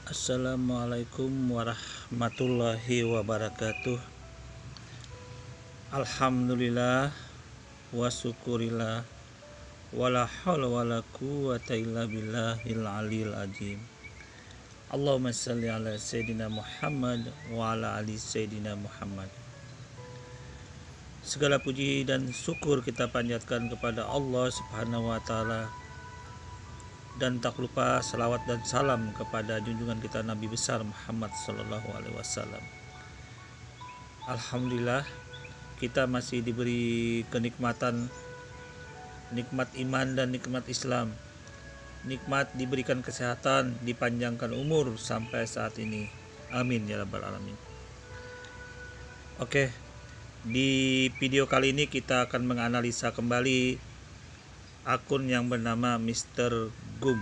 Assalamualaikum warahmatullahi wabarakatuh. Alhamdulillah wa syukurillah wala haula wala quwwata illa billahil aliyil azim. Allahumma shalli ala sayyidina Muhammad wa ala ali sayyidina Muhammad. Segala puji dan syukur kita panjatkan kepada Allah Subhanahu wa taala, dan tak lupa salawat dan salam kepada junjungan kita Nabi besar Muhammad Sallallahu Alaihi Wasallam. Alhamdulillah, kita masih diberi kenikmatan, nikmat iman dan nikmat Islam, nikmat diberikan kesehatan, dipanjangkan umur sampai saat ini. Amin ya rabbal alamin. Oke, di video kali ini kita akan menganalisa kembali akun yang bernama Mr. Gum.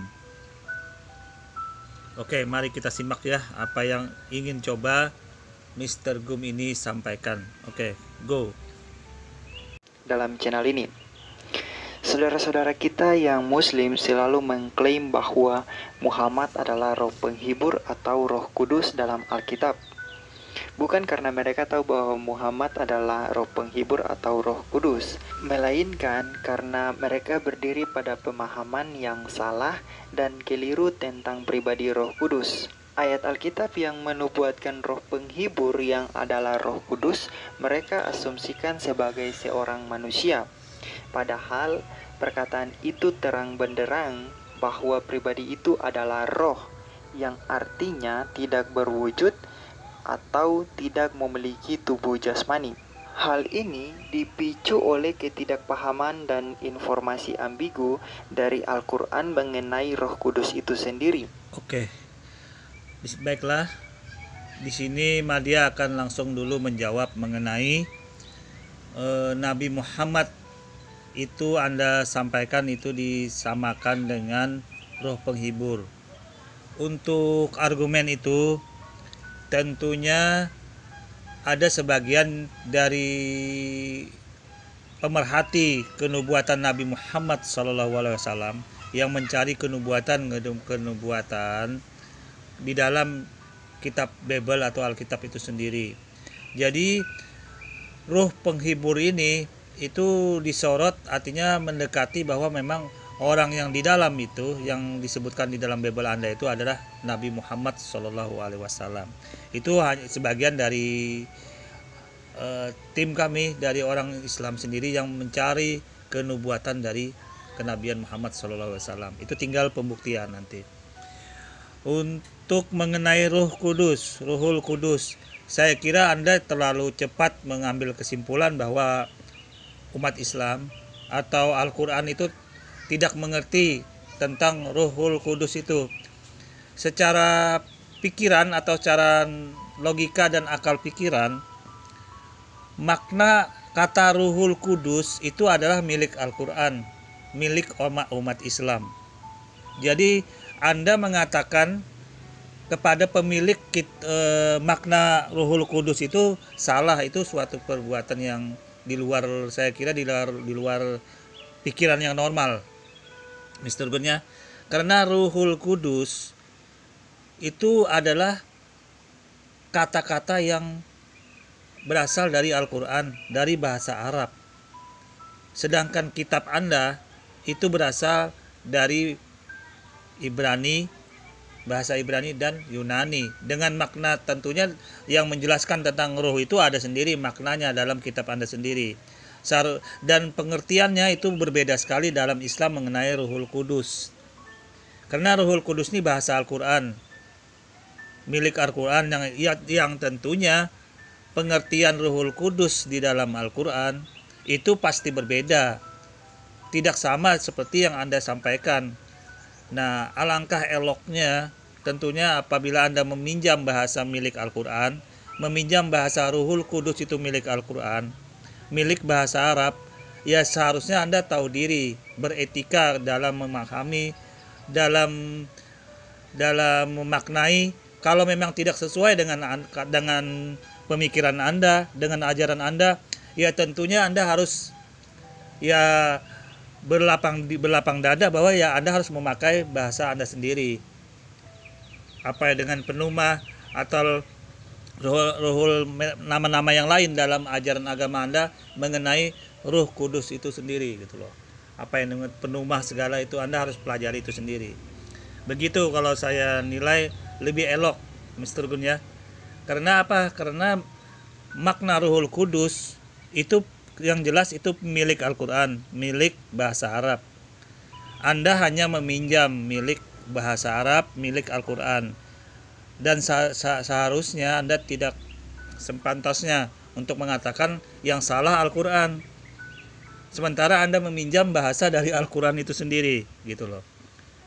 Oke, mari kita simak ya apa yang ingin coba Mr. Gum ini sampaikan. Oke, go. Dalam channel ini, saudara-saudara kita yang muslim selalu mengklaim bahwa Muhammad adalah roh penghibur atau roh kudus dalam Alkitab. Bukan karena mereka tahu bahwa Muhammad adalah roh penghibur atau roh kudus, melainkan karena mereka berdiri pada pemahaman yang salah dan keliru tentang pribadi roh kudus. Ayat Alkitab yang menubuatkan roh penghibur yang adalah roh kudus, mereka asumsikan sebagai seorang manusia. Padahal perkataan itu terang benderang bahwa pribadi itu adalah roh, yang artinya tidak berwujud atau tidak memiliki tubuh jasmani. Hal ini dipicu oleh ketidakpahaman dan informasi ambigu dari Al-Quran mengenai Roh Kudus itu sendiri. Oke, baiklah. Di sini Madia akan langsung dulu menjawab mengenai Nabi Muhammad itu Anda sampaikan itu disamakan dengan roh penghibur. Untuk argumen itu tentunya ada sebagian dari pemerhati kenubuatan Nabi Muhammad SAW yang mencari kenubuatan di dalam kitab Bible atau Alkitab itu sendiri. Jadi roh penghibur ini itu disorot, artinya mendekati bahwa memang orang yang di dalam itu, yang disebutkan di dalam Bible Anda itu adalah Nabi Muhammad SAW. Itu hanya sebagian dari tim kami, dari orang Islam sendiri yang mencari kenubuatan dari kenabian Muhammad SAW. Itu tinggal pembuktian nanti. Untuk mengenai Roh Kudus, Ruhul Kudus, saya kira Anda terlalu cepat mengambil kesimpulan bahwa umat Islam atau Al-Quran itu tidak mengerti tentang Ruhul Kudus itu. Secara pikiran atau secara logika dan akal pikiran, makna kata Ruhul Kudus itu adalah milik Al-Quran, milik umat Islam. Jadi Anda mengatakan kepada pemilik makna Ruhul Kudus itu salah, itu suatu perbuatan yang di luar, saya kira di luar pikiran yang normal, Mr. Gunnya. Karena Ruhul Kudus itu adalah kata-kata yang berasal dari Al-Quran, dari bahasa Arab. Sedangkan kitab Anda itu berasal dari Ibrani, bahasa Ibrani dan Yunani. Dengan makna tentunya yang menjelaskan tentang roh itu ada sendiri maknanya dalam kitab Anda sendiri. Dan pengertiannya itu berbeda sekali dalam Islam mengenai Ruhul Kudus. Karena Ruhul Kudus ini bahasa Al-Quran, milik Al-Quran, yang tentunya pengertian Ruhul Kudus di dalam Al-Quran itu pasti berbeda, tidak sama seperti yang Anda sampaikan. Nah, alangkah eloknya tentunya apabila Anda meminjam bahasa milik Al-Quran, meminjam bahasa Ruhul Kudus itu milik Al-Quran, milik bahasa Arab, ya seharusnya Anda tahu diri, beretika dalam memahami, dalam memaknai. Kalau memang tidak sesuai dengan pemikiran Anda, dengan ajaran Anda, ya tentunya Anda harus ya berlapang dada bahwa ya Anda harus memakai bahasa Anda sendiri. dengan penumah atau ruhul nama-nama yang lain dalam ajaran agama Anda mengenai Ruh Kudus itu sendiri gitu loh. Apa yang dengan penumah segala itu Anda harus pelajari itu sendiri. Begitu kalau saya nilai lebih elok Mr. Gun ya. Karena apa? Karena makna Ruhul Kudus itu yang jelas itu milik Al-Quran, milik bahasa Arab. Anda hanya meminjam milik bahasa Arab, milik Al-Quran. Dan seharusnya Anda tidak sepantasnya untuk mengatakan yang salah Al-Quran, sementara Anda meminjam bahasa dari Al-Quran itu sendiri gitu loh.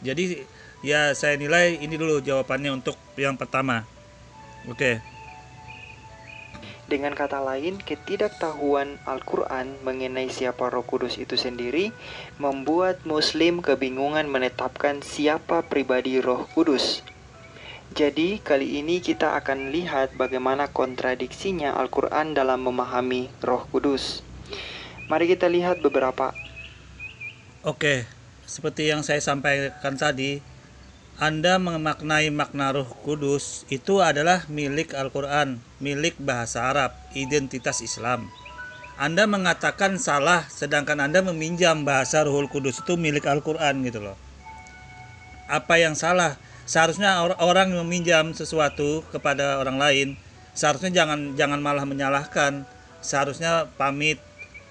Jadi ya saya nilai ini dulu jawabannya untuk yang pertama. Oke. Dengan kata lain, ketidaktahuan Al-Quran mengenai siapa Roh Kudus itu sendiri membuat Muslim kebingungan menetapkan siapa pribadi Roh Kudus. Jadi, kali ini kita akan lihat bagaimana kontradiksinya Al-Quran dalam memahami Roh Kudus. Mari kita lihat beberapa. Oke, seperti yang saya sampaikan tadi, Anda memaknai makna Roh Kudus itu adalah milik Al-Quran, milik bahasa Arab, identitas Islam. Anda mengatakan salah, sedangkan Anda meminjam bahasa Ruhul Kudus itu milik Al-Quran gitu loh. Apa yang salah? Seharusnya orang meminjam sesuatu kepada orang lain, seharusnya jangan malah menyalahkan. Seharusnya pamit,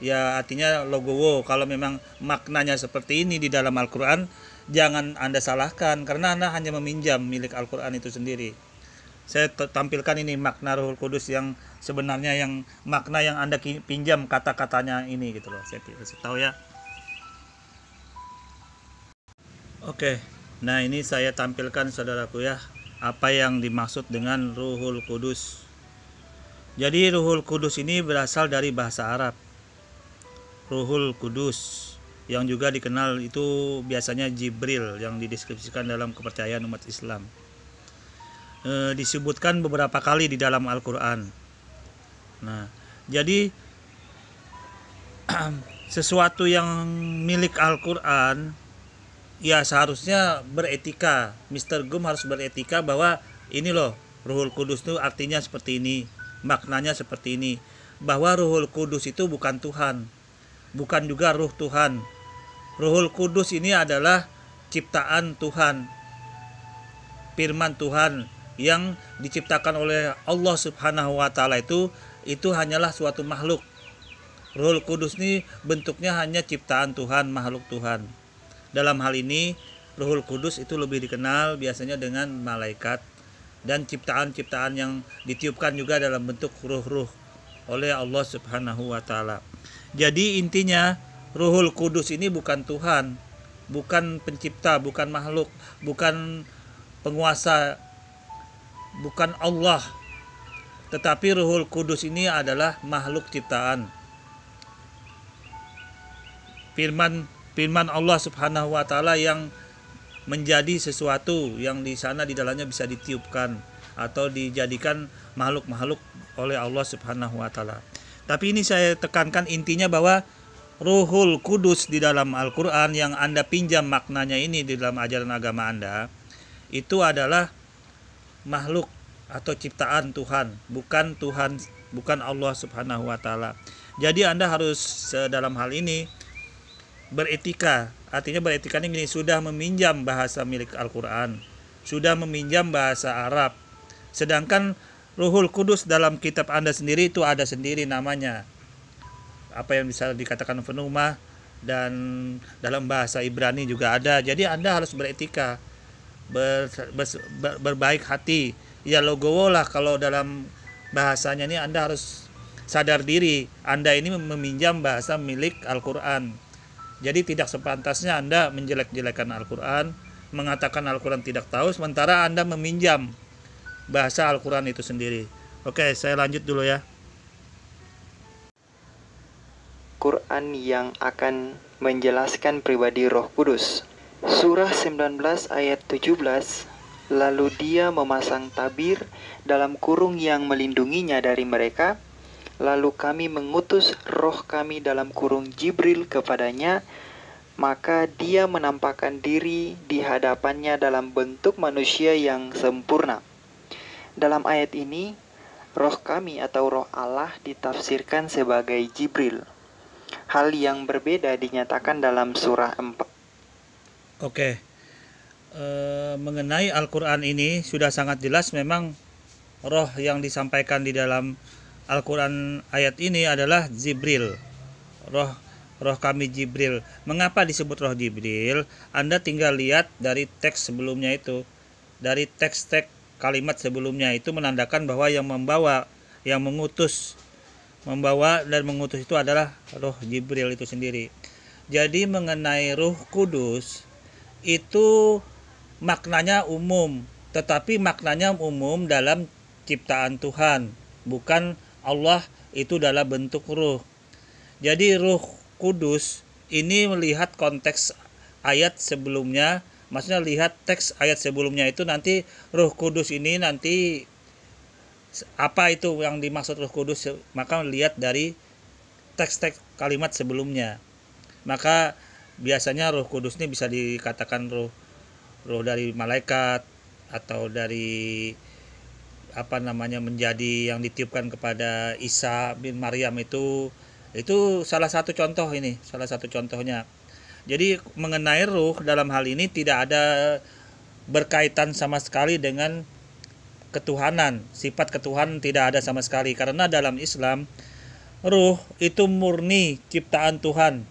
ya artinya logowo. Kalau memang maknanya seperti ini di dalam Al-Quran, jangan Anda salahkan karena Anda hanya meminjam milik Al-Quran itu sendiri. Saya tampilkan ini makna Ruhul Kudus yang sebenarnya, yang makna yang Anda pinjam kata-katanya ini gitu loh. Saya kasih tahu ya. Oke. Nah, ini saya tampilkan saudaraku ya, apa yang dimaksud dengan Ruhul Kudus. Jadi Ruhul Kudus ini berasal dari bahasa Arab. Ruhul Kudus yang juga dikenal itu biasanya Jibril yang dideskripsikan dalam kepercayaan umat Islam. Disebutkan beberapa kali di dalam Al-Quran. Nah, jadi sesuatu yang milik Al-Quran ya seharusnya beretika. Mr. Gum harus beretika bahwa ini loh, Ruhul Kudus itu artinya seperti ini, maknanya seperti ini. Bahwa Ruhul Kudus itu bukan Tuhan, bukan juga ruh Tuhan. Ruhul Kudus ini adalah ciptaan Tuhan, firman Tuhan yang diciptakan oleh Allah Subhanahu wa Ta'ala. Itu hanyalah suatu makhluk. Ruhul Kudus ini bentuknya hanya ciptaan Tuhan, makhluk Tuhan. Dalam hal ini Ruhul Kudus itu lebih dikenal biasanya dengan malaikat dan ciptaan-ciptaan yang ditiupkan juga dalam bentuk ruh-ruh oleh Allah Subhanahu wa Ta'ala. Jadi intinya Ruhul Kudus ini bukan Tuhan, bukan pencipta, bukan makhluk, bukan penguasa, bukan Allah. Tetapi Ruhul Kudus ini adalah makhluk ciptaan. Firman Allah Subhanahu wa Ta'ala yang menjadi sesuatu yang di sana di dalamnya bisa ditiupkan atau dijadikan makhluk-makhluk oleh Allah Subhanahu wa Ta'ala. Tapi ini saya tekankan intinya bahwa Ruhul Kudus di dalam Al-Quran yang Anda pinjam maknanya ini di dalam ajaran agama Anda, itu adalah makhluk atau ciptaan Tuhan, bukan Tuhan, bukan Allah Subhanahu wa Ta'ala. Jadi Anda harus dalam hal ini beretika. Artinya beretika ini gini, sudah meminjam bahasa milik Al-Quran, sudah meminjam bahasa Arab. Sedangkan Ruhul Kudus dalam kitab Anda sendiri itu ada sendiri namanya. Apa yang bisa dikatakan penumah, dan dalam bahasa Ibrani juga ada. Jadi Anda harus beretika, berbaik hati. Ya logowo lah kalau dalam bahasanya ini. Anda harus sadar diri, Anda ini meminjam bahasa milik Al-Quran. Jadi tidak sepantasnya Anda menjelek-jelekan Al-Quran, mengatakan Al-Quran tidak tahu, sementara Anda meminjam bahasa Al-Quran itu sendiri. Oke, saya lanjut dulu ya. Quran yang akan menjelaskan pribadi Roh Kudus. Surah 19 ayat 17. Lalu dia memasang tabir dalam kurung yang melindunginya dari mereka. Lalu kami mengutus roh kami dalam kurung Jibril kepadanya. maka dia menampakkan diri di hadapannya dalam bentuk manusia yang sempurna. Dalam ayat ini, roh kami atau roh Allah ditafsirkan sebagai Jibril. Hal yang berbeda dinyatakan dalam surah 4. Oke. Mengenai Al-Quran ini sudah sangat jelas memang roh yang disampaikan di dalam Al-Quran ayat ini adalah Jibril. Roh kami Jibril. Mengapa disebut roh Jibril? Anda tinggal lihat dari teks sebelumnya itu. Dari teks-teks kalimat sebelumnya itu menandakan bahwa yang membawa, yang mengutus, membawa dan mengutus itu adalah roh Jibril itu sendiri. Jadi mengenai Roh Kudus itu maknanya umum, tetapi maknanya umum dalam ciptaan Tuhan, bukan Allah itu dalam bentuk ruh. Jadi Roh Kudus ini melihat konteks ayat sebelumnya, maksudnya lihat teks ayat sebelumnya itu nanti Roh Kudus ini nanti apa itu yang dimaksud Roh Kudus, maka lihat dari teks-teks kalimat sebelumnya. Maka biasanya Roh Kudus ini bisa dikatakan roh dari malaikat atau dari menjadi yang ditiupkan kepada Isa bin Maryam itu salah satu contoh ini, salah satu contohnya. Jadi mengenai ruh dalam hal ini tidak ada berkaitan sama sekali dengan ketuhanan, sifat ketuhanan tidak ada sama sekali, karena dalam Islam ruh itu murni ciptaan Tuhan.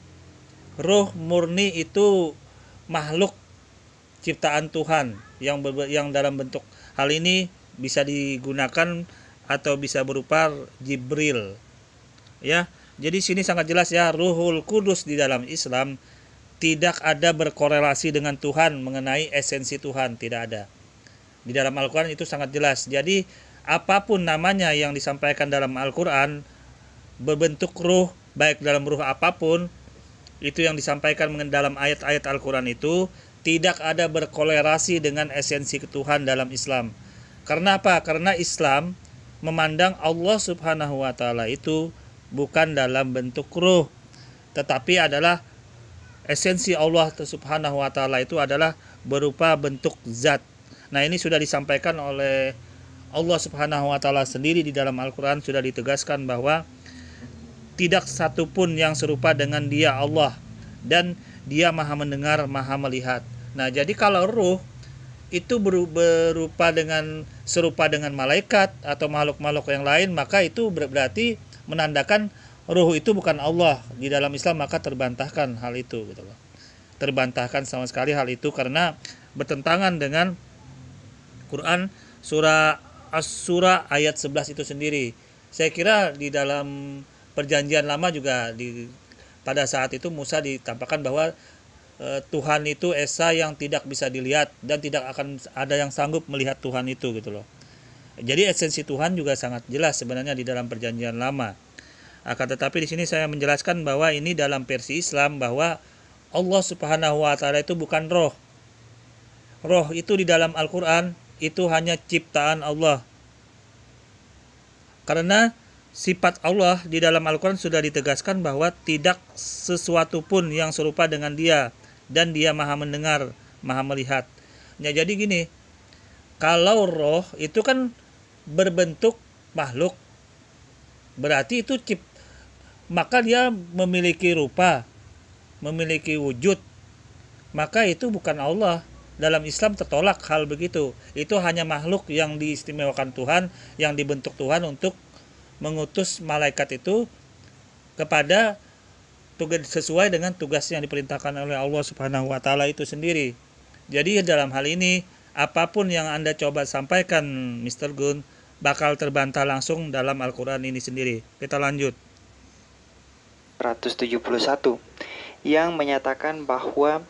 Ruh murni itu makhluk ciptaan Tuhan yang dalam bentuk hal ini bisa digunakan atau bisa berupa Jibril. Ya, jadi sini sangat jelas ya, Ruhul Kudus di dalam Islam tidak ada berkorelasi dengan Tuhan mengenai esensi Tuhan, tidak ada. Di dalam Al-Quran itu sangat jelas. Jadi apapun namanya yang disampaikan dalam Al-Quran berbentuk ruh, baik dalam ruh apapun, itu yang disampaikan dalam ayat-ayat Al-Quran itu tidak ada berkorelasi dengan esensi Tuhan dalam Islam. Karena apa? Karena Islam memandang Allah Subhanahu wa Ta'ala itu bukan dalam bentuk ruh, tetapi adalah esensi Allah Subhanahu wa Ta'ala itu adalah berupa bentuk zat. Nah, ini sudah disampaikan oleh Allah Subhanahu wa Ta'ala sendiri di dalam Al-Quran, sudah ditegaskan bahwa tidak satupun yang serupa dengan Dia Allah, dan Dia Maha mendengar, Maha melihat. Nah, jadi kalau ruh itu serupa dengan malaikat atau makhluk-makhluk yang lain, maka itu berarti menandakan ruh itu bukan Allah. Di dalam Islam maka terbantahkan hal itu gitu loh. Terbantahkan sama sekali hal itu karena bertentangan dengan Quran surah As-Surah ayat 11 itu sendiri. Saya kira di dalam perjanjian lama juga pada saat itu Musa ditampakkan bahwa Tuhan itu esa yang tidak bisa dilihat dan tidak akan ada yang sanggup melihat Tuhan itu gitu loh. Jadi esensi Tuhan juga sangat jelas sebenarnya di dalam perjanjian lama. Akan tetapi di sini saya menjelaskan bahwa ini dalam versi Islam bahwa Allah Subhanahu wa Ta'ala itu bukan roh. Roh itu di dalam Al-Quran itu hanya ciptaan Allah. Karena sifat Allah di dalam Al-Quran sudah ditegaskan bahwa tidak sesuatu pun yang serupa dengan Dia, dan Dia Maha mendengar, Maha melihat. Ya, jadi gini, kalau roh itu kan berbentuk makhluk, berarti itu maka dia memiliki rupa, memiliki wujud, maka itu bukan Allah. Dalam Islam tertolak hal begitu. Itu hanya makhluk yang diistimewakan Tuhan, yang dibentuk Tuhan untuk mengutus malaikat itu kepada tugas sesuai dengan tugas yang diperintahkan oleh Allah Subhanahu wa Ta'ala itu sendiri. Jadi dalam hal ini apapun yang Anda coba sampaikan Mr. Gun bakal terbantah langsung dalam Al-Quran ini sendiri. Kita lanjut. 171 yang menyatakan bahwa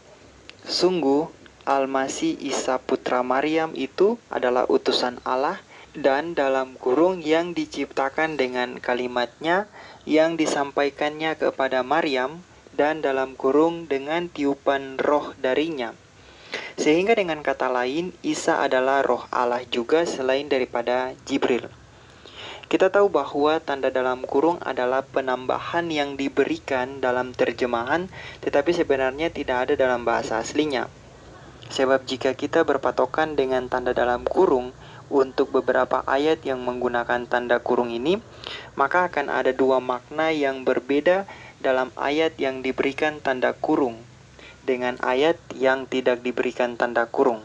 sungguh Al-Masih Isa putra Maryam itu adalah utusan Allah dan dalam kurung yang diciptakan dengan kalimatnya yang disampaikannya kepada Maryam dan dalam kurung dengan tiupan roh darinya. Sehingga dengan kata lain, Isa adalah roh Allah juga selain daripada Jibril. Kita tahu bahwa tanda dalam kurung adalah penambahan yang diberikan dalam terjemahan, tetapi sebenarnya tidak ada dalam bahasa aslinya. Sebab jika kita berpatokan dengan tanda dalam kurung untuk beberapa ayat yang menggunakan tanda kurung ini, maka akan ada dua makna yang berbeda dalam ayat yang diberikan tanda kurung dengan ayat yang tidak diberikan tanda kurung.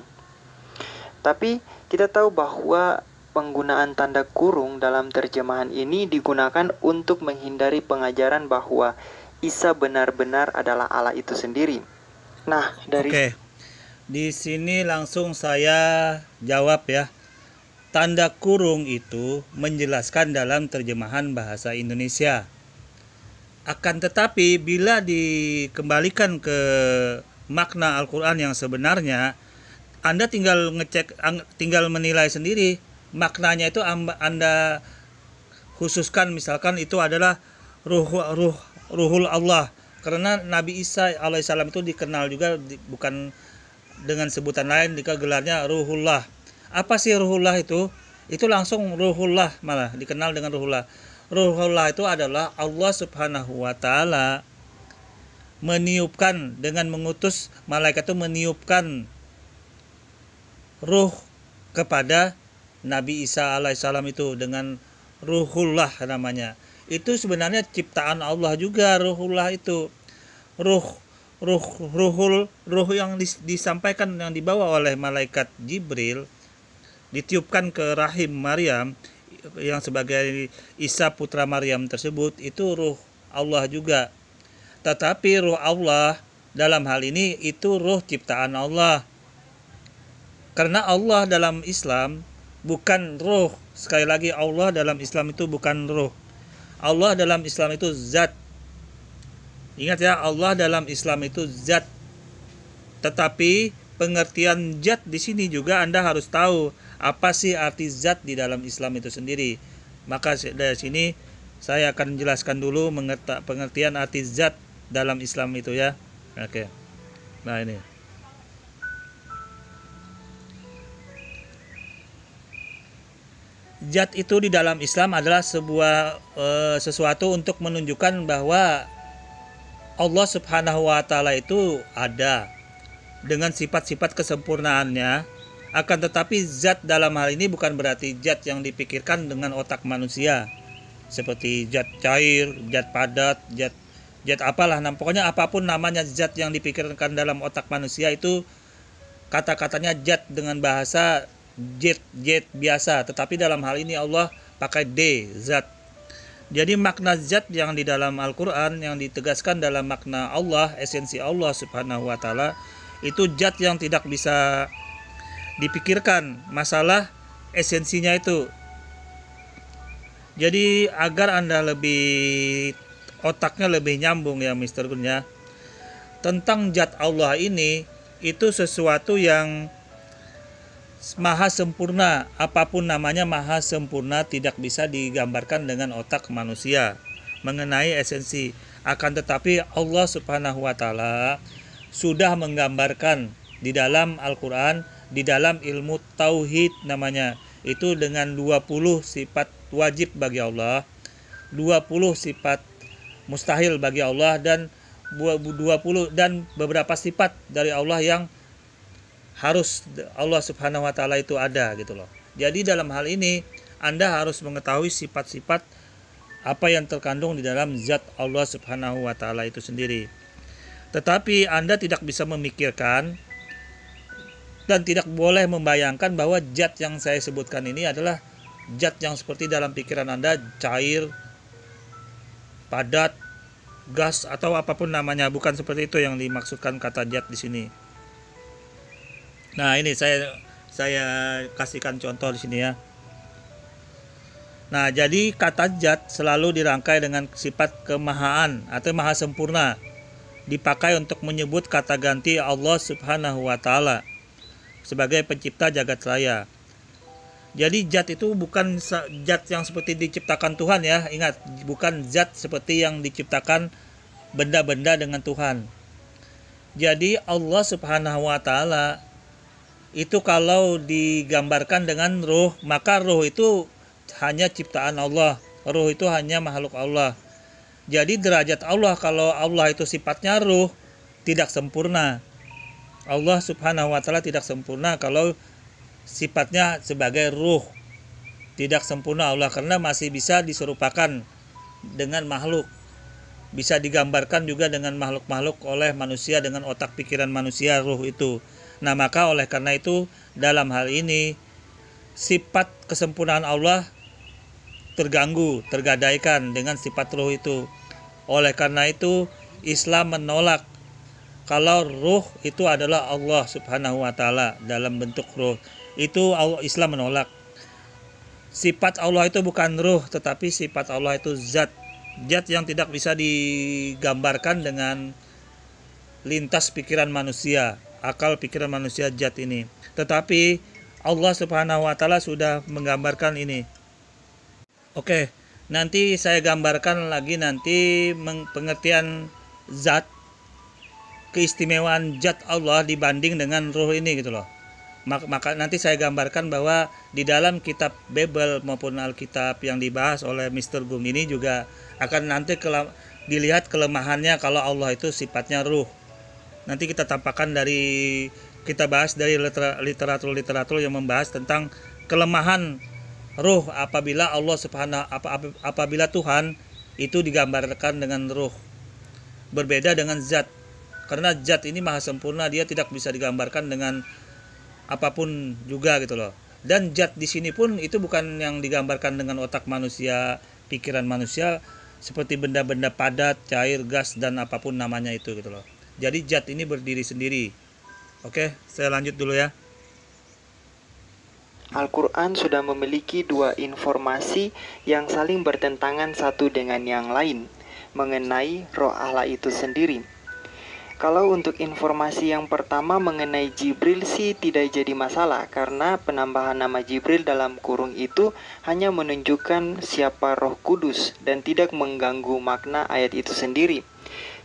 Tapi kita tahu bahwa penggunaan tanda kurung dalam terjemahan ini digunakan untuk menghindari pengajaran bahwa Isa benar-benar adalah Allah itu sendiri. Nah, dari Oke. Di sini langsung saya jawab ya. Tanda kurung itu menjelaskan dalam terjemahan bahasa Indonesia. Akan tetapi bila dikembalikan ke makna Al-Qur'an yang sebenarnya, Anda tinggal tinggal menilai sendiri. Maknanya itu Anda khususkan, misalkan itu adalah ruhul Allah, karena Nabi Isa alaihissalam itu dikenal juga bukan dengan sebutan lain, gelarnya Ruhullah. Apa sih Ruhullah itu? Itu langsung Ruhullah, malah dikenal dengan Ruhullah. Ruhullah itu adalah Allah Subhanahu wa taala meniupkan, dengan mengutus malaikat itu meniupkan ruh kepada Nabi Isa alaihissalam itu dengan Ruhullah namanya. Itu sebenarnya ciptaan Allah juga. Ruhullah itu ruh yang disampaikan, yang dibawa oleh malaikat Jibril, ditiupkan ke rahim Maryam yang sebagai Isa putra Maryam tersebut, itu ruh Allah juga. Tetapi ruh Allah dalam hal ini itu ruh ciptaan Allah. Karena Allah dalam Islam bukan ruh. Sekali lagi, Allah dalam Islam itu bukan ruh. Allah dalam Islam itu zat. Ingat ya, Allah dalam Islam itu zat. Tetapi pengertian zat di sini juga Anda harus tahu apa sih arti zat di dalam Islam itu sendiri. Maka dari sini saya akan jelaskan dulu pengertian arti zat dalam Islam itu ya. Oke. Nah ini. Zat itu di dalam Islam adalah sebuah sesuatu untuk menunjukkan bahwa Allah Subhanahu wa taala itu ada dengan sifat-sifat kesempurnaannya. Akan tetapi zat dalam hal ini bukan berarti zat yang dipikirkan dengan otak manusia, seperti zat cair, zat padat, zat apalah, pokoknya apapun namanya zat yang dipikirkan dalam otak manusia itu kata-katanya zat dengan bahasa jet biasa, tetapi dalam hal ini Allah pakai D, zat. Jadi makna zat yang di dalam Al-Qur'an yang ditegaskan dalam makna Allah, esensi Allah Subhanahu wa taala, itu zat yang tidak bisa dipikirkan, masalah esensinya itu. Jadi agar Anda lebih otaknya lebih nyambung ya Mr. Gun ya, tentang zat Allah ini, itu sesuatu yang maha sempurna. Apapun namanya maha sempurna, tidak bisa digambarkan dengan otak manusia mengenai esensi. Akan tetapi Allah Subhanahu wa taala sudah menggambarkan di dalam Al-Qur'an, di dalam ilmu tauhid namanya, itu dengan 20 sifat wajib bagi Allah, 20 sifat mustahil bagi Allah, dan 20 dan beberapa sifat dari Allah yang harus Allah Subhanahu wa taala itu ada gitu loh. Jadi dalam hal ini Anda harus mengetahui sifat-sifat apa yang terkandung di dalam zat Allah Subhanahu wa taala itu sendiri. Tetapi Anda tidak bisa memikirkan dan tidak boleh membayangkan bahwa zat yang saya sebutkan ini adalah zat yang seperti dalam pikiran Anda, cair, padat, gas, atau apapun namanya. Bukan seperti itu yang dimaksudkan kata zat di sini. Nah, ini saya kasihkan contoh di sini ya. Nah, jadi kata zat selalu dirangkai dengan sifat kemahaan atau maha sempurna, dipakai untuk menyebut kata ganti Allah Subhanahu wa taala sebagai pencipta jagat raya. Jadi zat itu bukan zat yang seperti diciptakan Tuhan ya. Ingat, bukan zat seperti yang diciptakan benda-benda dengan Tuhan. Jadi Allah Subhanahu wa taala itu kalau digambarkan dengan ruh, maka ruh itu hanya ciptaan Allah, ruh itu hanya makhluk Allah. Jadi derajat Allah, kalau Allah itu sifatnya ruh, tidak sempurna. Allah subhanahu wa ta'ala tidak sempurna kalau sifatnya sebagai ruh. Tidak sempurna Allah, karena masih bisa diserupakan dengan makhluk. Bisa digambarkan juga dengan makhluk-makhluk oleh manusia dengan otak pikiran manusia, ruh itu. Nah, maka oleh karena itu dalam hal ini sifat kesempurnaan Allah terganggu, tergadaikan dengan sifat ruh itu. Oleh karena itu Islam menolak kalau ruh itu adalah Allah subhanahu wa ta'ala dalam bentuk ruh. Itu Islam menolak. Sifat Allah itu bukan ruh, tetapi sifat Allah itu zat. Zat yang tidak bisa digambarkan dengan lintas pikiran manusia, akal pikiran manusia, zat ini. Tetapi Allah subhanahu wa ta'ala sudah menggambarkan ini. Oke, nanti saya gambarkan lagi nanti pengertian zat, keistimewaan zat Allah dibanding dengan ruh ini gitu loh. Maka nanti saya gambarkan bahwa di dalam kitab Bible maupun Alkitab yang dibahas oleh Mr. Gum ini juga akan nanti dilihat kelemahannya kalau Allah itu sifatnya ruh. Nanti kita tampakkan kita bahas dari literatur yang membahas tentang kelemahan ruh apabila apabila Tuhan itu digambarkan dengan ruh. Berbeda dengan zat. Karena zat ini maha sempurna, dia tidak bisa digambarkan dengan apapun juga gitu loh. Dan zat di sini pun itu bukan yang digambarkan dengan otak manusia, pikiran manusia, seperti benda-benda padat, cair, gas, dan apapun namanya itu gitu loh. Jadi zat ini berdiri sendiri. Oke, saya lanjut dulu ya. Al-Quran sudah memiliki dua informasi yang saling bertentangan satu dengan yang lain mengenai roh Allah itu sendiri. Kalau untuk informasi yang pertama mengenai Jibril sih tidak jadi masalah, karena penambahan nama Jibril dalam kurung itu hanya menunjukkan siapa Roh Kudus dan tidak mengganggu makna ayat itu sendiri.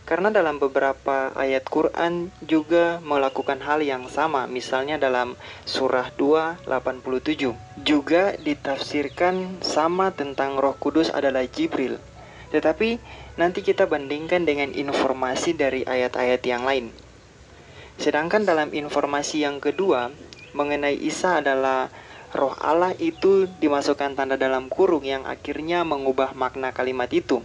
Karena dalam beberapa ayat Quran juga melakukan hal yang sama, misalnya dalam surah 2:87 juga ditafsirkan sama tentang Roh Kudus adalah Jibril. Tetapi nanti kita bandingkan dengan informasi dari ayat-ayat yang lain. Sedangkan dalam informasi yang kedua mengenai Isa adalah roh Allah, itu dimasukkan tanda dalam kurung yang akhirnya mengubah makna kalimat itu.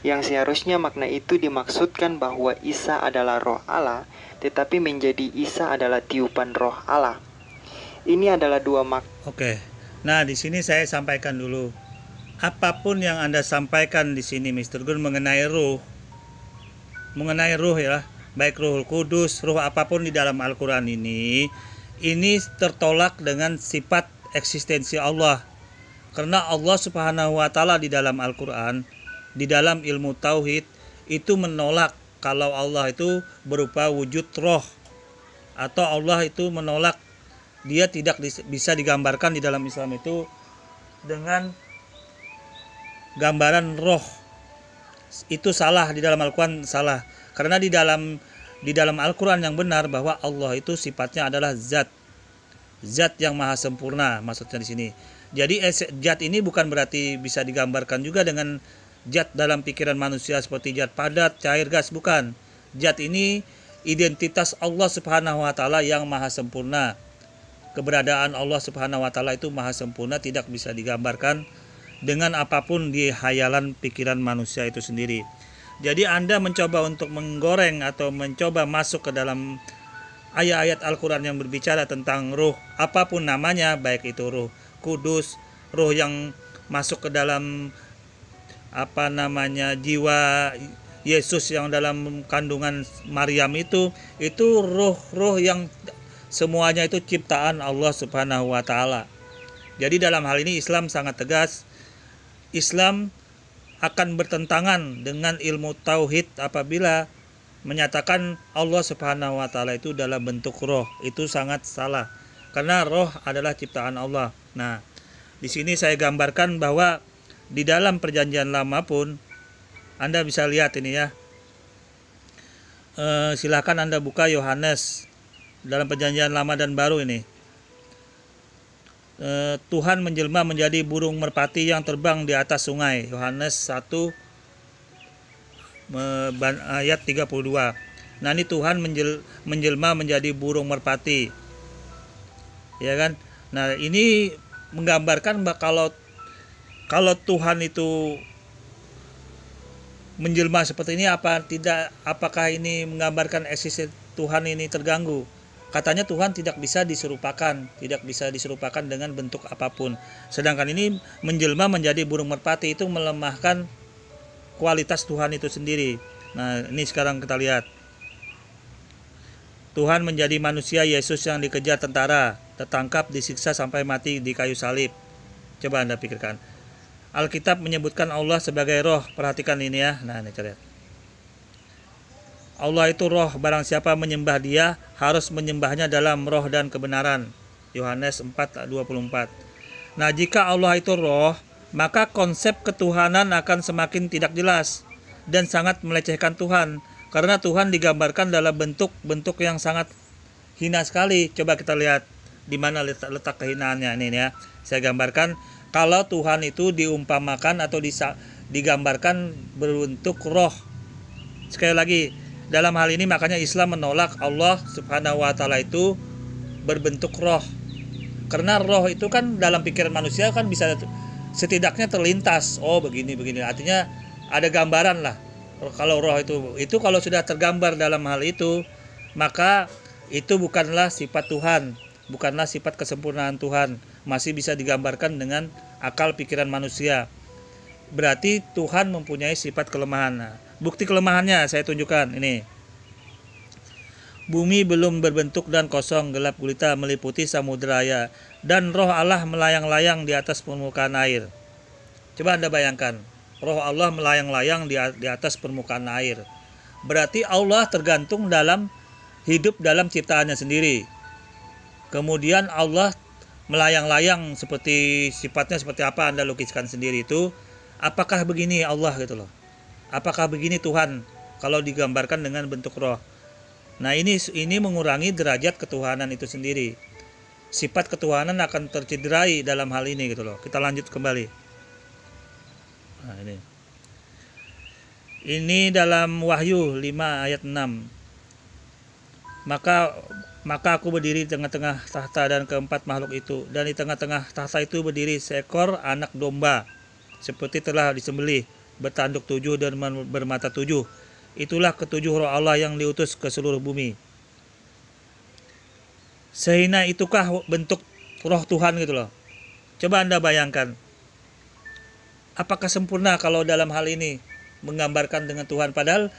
Yang seharusnya makna itu dimaksudkan bahwa Isa adalah roh Allah, tetapi menjadi Isa adalah tiupan roh Allah. Ini adalah dua makna. Oke. Nah, di sini saya sampaikan dulu. Apapun yang Anda sampaikan di sini Mr. Gun mengenai ruh ya, baik Ruh Kudus, ruh apapun di dalam Al-Quran ini tertolak dengan sifat eksistensi Allah. Karena Allah subhanahu wa ta'ala di dalam Al-Quran, di dalam ilmu tauhid itu menolak kalau Allah itu berupa wujud roh, atau Allah itu menolak, dia tidak bisa digambarkan di dalam Islam itu dengan gambaran roh. Itu salah, di dalam Al-Quran salah. Karena di dalam Al-Quran yang benar bahwa Allah itu sifatnya adalah zat yang maha sempurna, maksudnya di sini. Jadi zat ini bukan berarti bisa digambarkan juga dengan zat dalam pikiran manusia seperti zat padat, cair, gas, bukan. Zat ini identitas Allah subhanahu wa ta'ala yang maha sempurna. Keberadaan Allah subhanahu wa ta'ala itu maha sempurna, tidak bisa digambarkan dengan apapun di hayalan pikiran manusia itu sendiri. Jadi Anda mencoba untuk menggoreng atau mencoba masuk ke dalam ayat-ayat Al-Quran yang berbicara tentang ruh, apapun namanya, baik itu ruh kudus, ruh yang masuk ke dalam jiwa Yesus yang dalam kandungan Maryam itu ruh-ruh yang semuanya itu ciptaan Allah subhanahu wa ta'ala. Jadi dalam hal ini Islam sangat tegas. Islam akan bertentangan dengan ilmu tauhid apabila menyatakan Allah subhanahu wa ta'ala itu dalam bentuk roh. Itu sangat salah, karena roh adalah ciptaan Allah. Nah, di sini saya gambarkan bahwa di dalam perjanjian lama pun Anda bisa lihat ini ya. Silahkan Anda buka Yohanes dalam perjanjian lama dan baru ini. Tuhan menjelma menjadi burung merpati yang terbang di atas sungai. Yohanes 1 ayat 32. Nah, ini Tuhan menjelma menjadi burung merpati. Ya kan? Nah, ini menggambarkan kalau Tuhan itu menjelma seperti ini apakah ini menggambarkan eksistensi Tuhan ini terganggu? Katanya Tuhan tidak bisa diserupakan dengan bentuk apapun. Sedangkan ini menjelma menjadi burung merpati itu melemahkan kualitas Tuhan itu sendiri. Nah, ini sekarang kita lihat. Tuhan menjadi manusia, Yesus yang dikejar tentara, tertangkap, disiksa sampai mati di kayu salib. Coba Anda pikirkan. Alkitab menyebutkan Allah sebagai roh. Perhatikan ini ya. Nah, ini lihat. Allah itu roh, barang siapa menyembah dia harus menyembahnya dalam roh dan kebenaran. Yohanes 4:24. Nah, jika Allah itu roh, maka konsep ketuhanan akan semakin tidak jelas dan sangat melecehkan Tuhan. Karena Tuhan digambarkan dalam bentuk yang sangat hina sekali. Coba kita lihat di mana letak kehinaannya ini ya. Saya gambarkan kalau Tuhan itu diumpamakan atau digambarkan berbentuk roh. Sekali lagi, dalam hal ini makanya Islam menolak Allah Subhanahu wa taala itu berbentuk roh. Karena roh itu kan dalam pikiran manusia kan bisa setidaknya terlintas. Oh, begini. Artinya ada gambaran lah. Kalau roh itu kalau sudah tergambar dalam hal itu, maka itu bukanlah sifat Tuhan, bukanlah sifat kesempurnaan Tuhan. Masih bisa digambarkan dengan akal pikiran manusia. Berarti Tuhan mempunyai sifat kelemahan. Nah, bukti kelemahannya saya tunjukkan ini. Bumi belum berbentuk dan kosong, gelap gulita meliputi samudera, dan roh Allah melayang-layang di atas permukaan air. Coba Anda bayangkan, roh Allah melayang-layang di atas permukaan air. Berarti Allah tergantung hidup dalam ciptaannya sendiri. Kemudian Allah melayang-layang sifatnya seperti apa Anda lukiskan sendiri itu. Apakah begini Allah gitu loh? Apakah begini Tuhan kalau digambarkan dengan bentuk roh? Nah, ini mengurangi derajat ketuhanan itu sendiri. Sifat ketuhanan akan tercederai dalam hal ini gitu loh. Kita lanjut kembali. Nah, ini dalam Wahyu 5 ayat 6. Maka aku berdiri di tengah-tengah tahta dan keempat makhluk itu, dan di tengah-tengah tahta itu berdiri seekor anak domba, seperti telah disembelih, bertanduk 7 dan bermata 7. Itulah ketujuh roh Allah yang diutus ke seluruh bumi. Sehina itukah bentuk roh Tuhan gitu loh. Coba Anda bayangkan. Apakah sempurna kalau dalam hal ini menggambarkan dengan Tuhan, padahal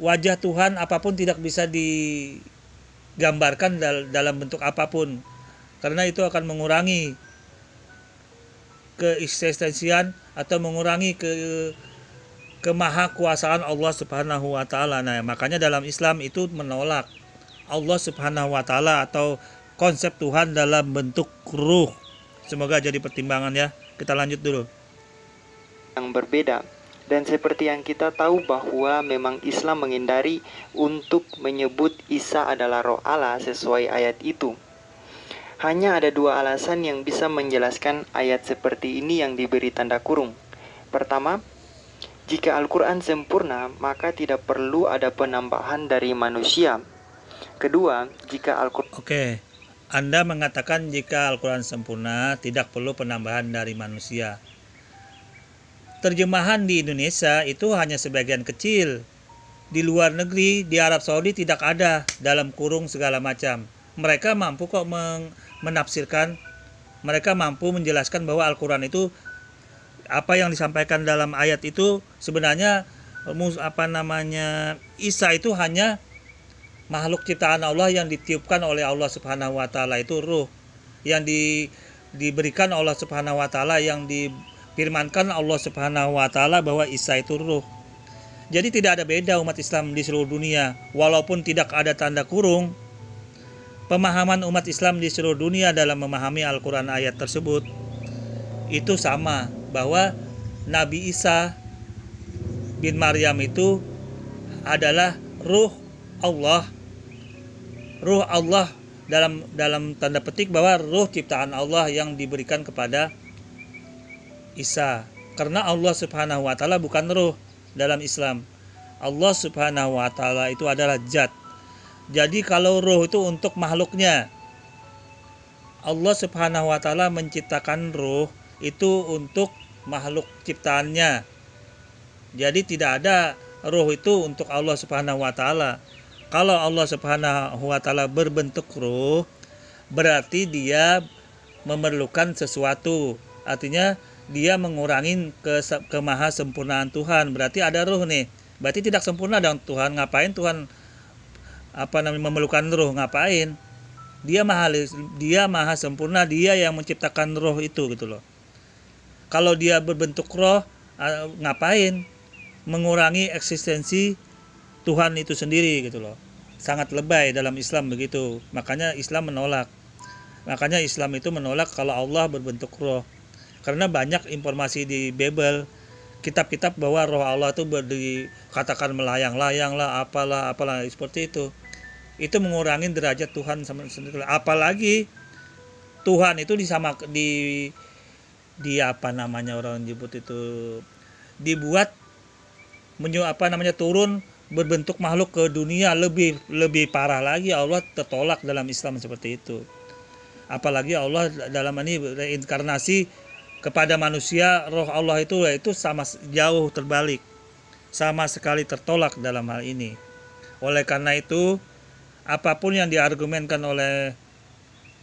wajah Tuhan apapun tidak bisa digambarkan dalam bentuk apapun, karena itu akan mengurangi keeksistensian atau mengurangi kemahakuasaan Allah Subhanahu wa taala. Nah, makanya dalam Islam itu menolak Allah Subhanahu wa taala atau konsep Tuhan dalam bentuk ruh. Semoga jadi pertimbangan ya. Kita lanjut dulu. Yang berbeda. Dan seperti yang kita tahu bahwa memang Islam menghindari untuk menyebut Isa adalah roh Allah sesuai ayat itu. Hanya ada dua alasan yang bisa menjelaskan ayat seperti ini yang diberi tanda kurung. Pertama, jika Al-Quran sempurna, maka tidak perlu ada penambahan dari manusia. Kedua, jika Al-Quran... Oke, Anda mengatakan jika Al-Quran sempurna, tidak perlu penambahan dari manusia. Terjemahan di Indonesia itu hanya sebagian kecil. Di luar negeri, di Arab Saudi tidak ada dalam kurung segala macam. Mereka mampu kok menafsirkan, mereka mampu menjelaskan bahwa Al-Quran itu apa yang disampaikan dalam ayat itu sebenarnya Isa itu hanya makhluk ciptaan Allah yang ditiupkan oleh Allah Subhanahu wa taala, itu ruh yang diberikan Allah Subhanahu wa taala, yang difirmankan Allah Subhanahu wa taala bahwa Isa itu ruh. Jadi tidak ada beda umat Islam di seluruh dunia, walaupun tidak ada tanda kurung. Pemahaman umat Islam di seluruh dunia dalam memahami Al-Quran ayat tersebut itu sama, bahwa Nabi Isa bin Maryam itu adalah ruh Allah dalam tanda petik bahwa ruh ciptaan Allah yang diberikan kepada Isa. Karena Allah Subhanahu wa taala bukan ruh dalam Islam. Allah Subhanahu wa taala itu adalah zat. Jadi kalau ruh itu untuk makhluknya. Allah Subhanahu wa taala menciptakan ruh itu untuk makhluk ciptaannya. Jadi tidak ada ruh itu untuk Allah Subhanahu wa taala. Kalau Allah Subhanahu wa taala berbentuk ruh, berarti dia memerlukan sesuatu. Artinya dia mengurangi kemahasempurnaan Tuhan. Berarti ada ruh nih. Berarti tidak sempurna dong Tuhan. Ngapain Tuhan memerlukan ruh? Ngapain? Dia maha sempurna, dia yang menciptakan roh itu gitu loh. Kalau dia berbentuk roh, ngapain mengurangi eksistensi Tuhan itu sendiri gitu loh. Sangat lebay dalam Islam begitu. Makanya Islam menolak. Makanya Islam itu menolak kalau Allah berbentuk roh. Karena banyak informasi di Bible, kitab-kitab bahwa roh Allah itu dikatakan melayang-layang lah, apalah seperti itu. Itu mengurangi derajat Tuhan sama sendiri. Apalagi Tuhan itu di apa namanya orang nyebut itu, dibuat turun berbentuk makhluk ke dunia. Lebih parah lagi, Allah tertolak dalam Islam seperti itu. Apalagi Allah dalam ini reinkarnasi kepada manusia, roh Allah itu sama jauh terbalik, sama sekali tertolak dalam hal ini. Oleh karena itu, apapun yang diargumenkan oleh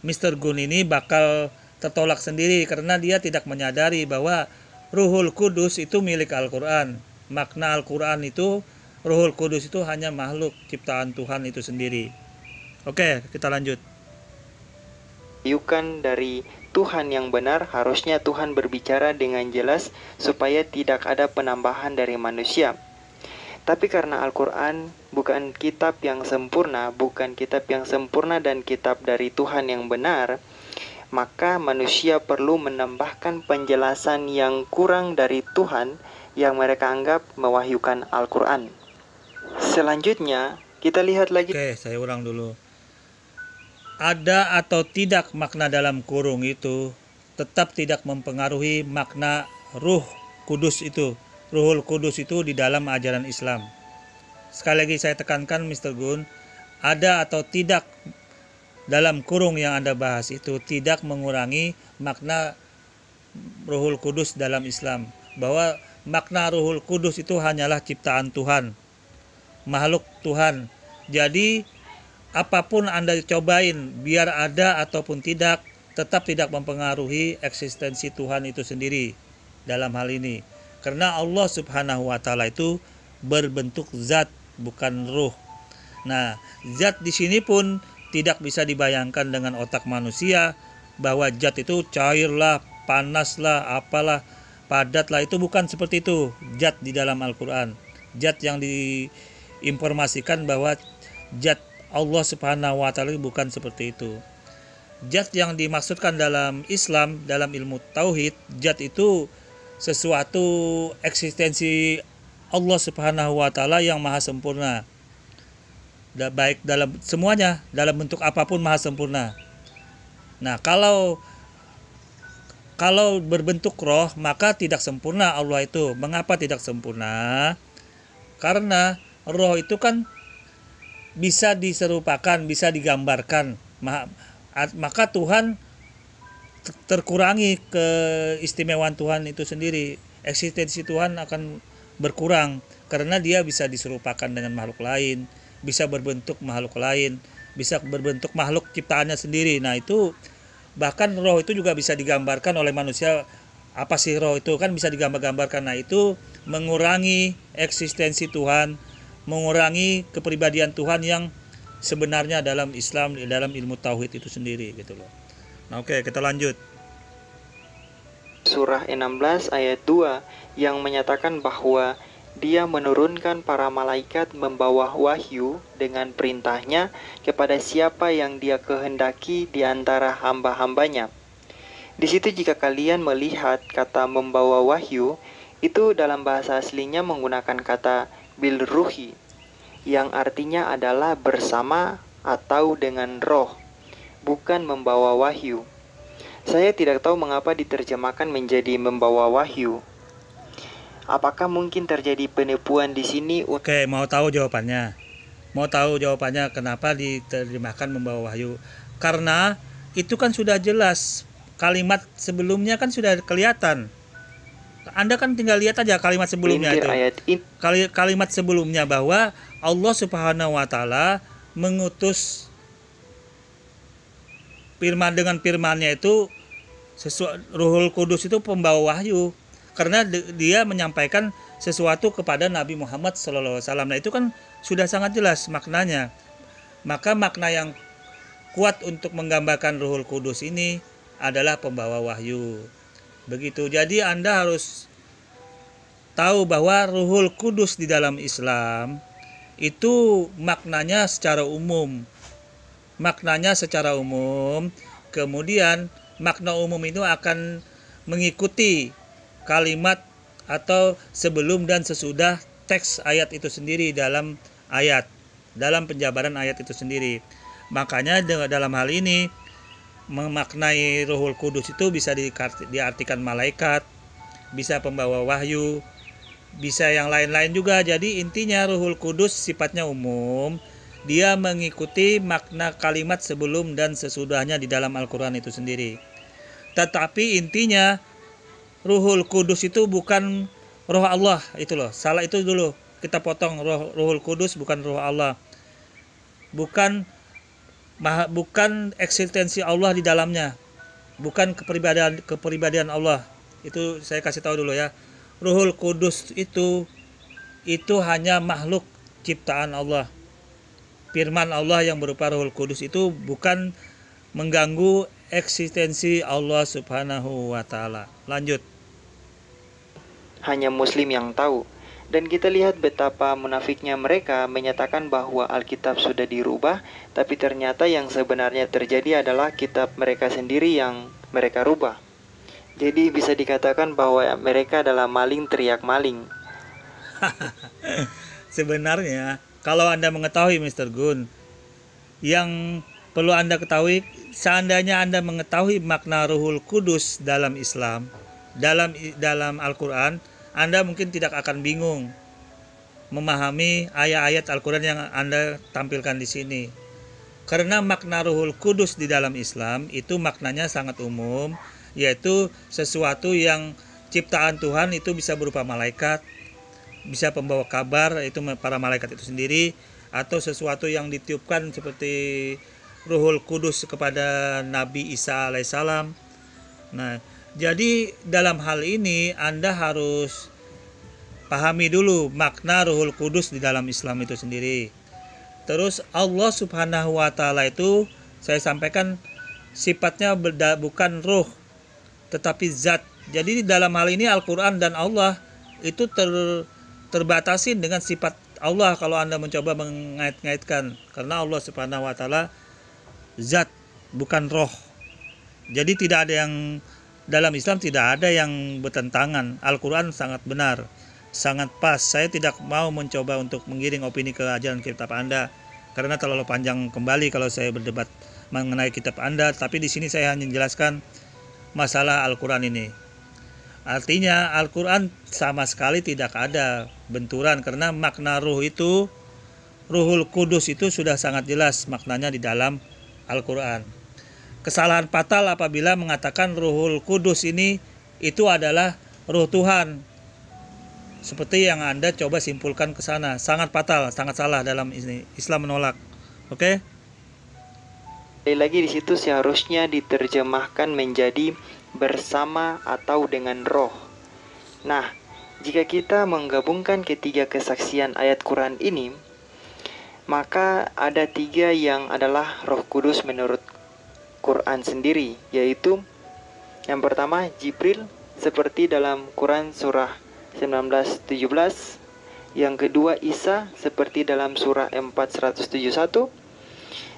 Mr. Gun ini bakal tertolak sendiri karena dia tidak menyadari bahwa Ruhul Kudus itu milik Al-Quran. Makna Al-Quran itu, Ruhul Kudus itu hanya makhluk ciptaan Tuhan itu sendiri. Oke, kita lanjut. Yukan dari Tuhan yang benar, harusnya Tuhan berbicara dengan jelas supaya tidak ada penambahan dari manusia. Tapi karena Al-Quran bukan kitab yang sempurna dan kitab dari Tuhan yang benar, maka manusia perlu menambahkan penjelasan yang kurang dari Tuhan yang mereka anggap mewahyukan Al-Quran. Selanjutnya, kita lihat lagi. Oke, saya ulang dulu. Ada atau tidak makna dalam kurung itu tetap tidak mempengaruhi makna Ruh Kudus itu. Ruhul Kudus itu di dalam ajaran Islam. Sekali lagi saya tekankan Mr. Gun, ada atau tidak dalam kurung yang Anda bahas itu tidak mengurangi makna Ruhul Kudus dalam Islam. Bahwa makna Ruhul Kudus itu hanyalah ciptaan Tuhan, makhluk Tuhan. Jadi apapun Anda cobain, biar ada ataupun tidak, tetap tidak mempengaruhi eksistensi Tuhan itu sendiri dalam hal ini. Karena Allah Subhanahu wa taala itu berbentuk zat, bukan ruh. Nah, zat di sini pun tidak bisa dibayangkan dengan otak manusia bahwa zat itu cair lah, panas lah, apalah, padat lah, itu bukan seperti itu. Zat di dalam Al-Quran, zat yang diinformasikan bahwa zat Allah Subhanahu wa taala bukan seperti itu. Zat yang dimaksudkan dalam Islam, dalam ilmu tauhid, zat itu sesuatu eksistensi Allah Subhanahu wa taala yang maha sempurna. Baik dalam semuanya, dalam bentuk apapun maha sempurna. Nah, kalau berbentuk roh, maka tidak sempurna Allah itu. Mengapa tidak sempurna? Karena roh itu kan bisa diserupakan, bisa digambarkan. Maka Tuhan terkurangi keistimewaan Tuhan itu sendiri. Eksistensi Tuhan akan berkurang karena dia bisa diserupakan dengan makhluk lain, bisa berbentuk makhluk lain, bisa berbentuk makhluk ciptaannya sendiri. Nah, itu bahkan roh itu juga bisa digambarkan oleh manusia. Apa sih roh itu? Kan bisa digambar-gambarkan. Nah, itu mengurangi eksistensi Tuhan, mengurangi kepribadian Tuhan yang sebenarnya dalam Islam, dalam ilmu tauhid itu sendiri gitu loh. Nah, oke, kita lanjut. Surah 16 ayat 2 yang menyatakan bahwa Dia menurunkan para malaikat membawa wahyu dengan perintahnya kepada siapa yang Dia kehendaki di antara hamba-hambanya. Di situ jika kalian melihat kata membawa wahyu, itu dalam bahasa aslinya menggunakan kata bil ruhi, yang artinya adalah bersama atau dengan roh. bukan membawa wahyu. Saya tidak tahu mengapa diterjemahkan menjadi membawa wahyu. Apakah mungkin terjadi penipuan di sini? Oke, mau tahu jawabannya? Mau tahu jawabannya kenapa diterjemahkan membawa wahyu? Karena itu kan sudah jelas. Kalimat sebelumnya kan sudah kelihatan. Anda kan tinggal lihat aja kalimat sebelumnya itu. Kalimat sebelumnya bahwa Allah Subhanahu wa taala mengutus firman dengan firman-Nya itu Ruhul Kudus itu pembawa wahyu. Karena dia menyampaikan sesuatu kepada Nabi Muhammad SAW. Nah itu kan sudah sangat jelas maknanya. Maka makna yang kuat untuk menggambarkan Ruhul Kudus ini adalah pembawa wahyu. Begitu. Jadi Anda harus tahu bahwa Ruhul Kudus di dalam Islam itu maknanya secara umum. Maknanya secara umum. Kemudian makna umum itu akan mengikuti kalimat atau sebelum dan sesudah teks ayat itu sendiri dalam ayat, dalam penjabaran ayat itu sendiri. Makanya dalam hal ini memaknai Ruhul Kudus itu bisa diartikan malaikat, bisa pembawa wahyu, bisa yang lain-lain juga. Jadi intinya Ruhul Kudus sifatnya umum, dia mengikuti makna kalimat sebelum dan sesudahnya di dalam Al-Quran itu sendiri. Tetapi intinya Ruhul Kudus itu bukan roh Allah, itu loh. Salah itu dulu. Kita potong, Ruhul Kudus bukan roh Allah. Bukan eksistensi Allah di dalamnya. Bukan kepribadian Allah. Itu saya kasih tahu dulu ya. Ruhul Kudus itu hanya makhluk ciptaan Allah. Firman Allah yang berupa Ruhul Kudus itu bukan mengganggu eksistensi Allah Subhanahu wa taala. Lanjut. Hanya Muslim yang tahu. Dan kita lihat betapa munafiknya mereka menyatakan bahwa Alkitab sudah dirubah, tapi ternyata yang sebenarnya terjadi adalah kitab mereka sendiri yang mereka rubah. Jadi bisa dikatakan bahwa mereka adalah maling teriak maling. Sebenarnya kalau Anda mengetahui Mr. Gun, yang perlu Anda ketahui, seandainya Anda mengetahui makna Ruhul Kudus dalam Islam, dalam Al-Quran, Anda mungkin tidak akan bingung memahami ayat-ayat Al-Quran yang Anda tampilkan di sini. Karena makna Ruhul Kudus di dalam Islam itu maknanya sangat umum, yaitu sesuatu yang ciptaan Tuhan itu bisa berupa malaikat, bisa pembawa kabar, itu para malaikat itu sendiri, atau sesuatu yang ditiupkan seperti Ruhul Kudus kepada Nabi Isa alaihissalam. Nah, jadi dalam hal ini Anda harus pahami dulu makna Ruhul Kudus di dalam Islam itu sendiri. Terus Allah Subhanahu wa taala itu saya sampaikan sifatnya bukan ruh tetapi zat. Jadi dalam hal ini Al-Qur'an dan Allah itu terbatasin dengan sifat Allah kalau Anda mencoba mengait-ngaitkan, karena Allah Subhanahu wa taala zat bukan roh. Jadi tidak ada yang dalam Islam tidak ada yang bertentangan. Al-Quran sangat benar, sangat pas. Saya tidak mau mencoba untuk menggiring opini ke ajaran kitab Anda, karena terlalu panjang kembali kalau saya berdebat mengenai kitab Anda. Tapi di sini saya hanya menjelaskan masalah Al-Quran ini. Artinya Al-Quran sama sekali tidak ada benturan, karena makna ruh itu, Ruhul Kudus itu sudah sangat jelas maknanya di dalam Al-Quran. Kesalahan fatal apabila mengatakan Ruhul Kudus ini itu adalah ruh Tuhan. Seperti yang Anda coba simpulkan ke sana. Sangat fatal, sangat salah dalam ini. Islam menolak. Oke? Lagi di situ seharusnya diterjemahkan menjadi bersama atau dengan roh. Nah, jika kita menggabungkan ketiga kesaksian ayat Quran ini, maka ada tiga yang adalah Roh Kudus menurut Quran sendiri, yaitu yang pertama Jibril seperti dalam Quran surah 19:17, yang kedua Isa seperti dalam surah 4:171.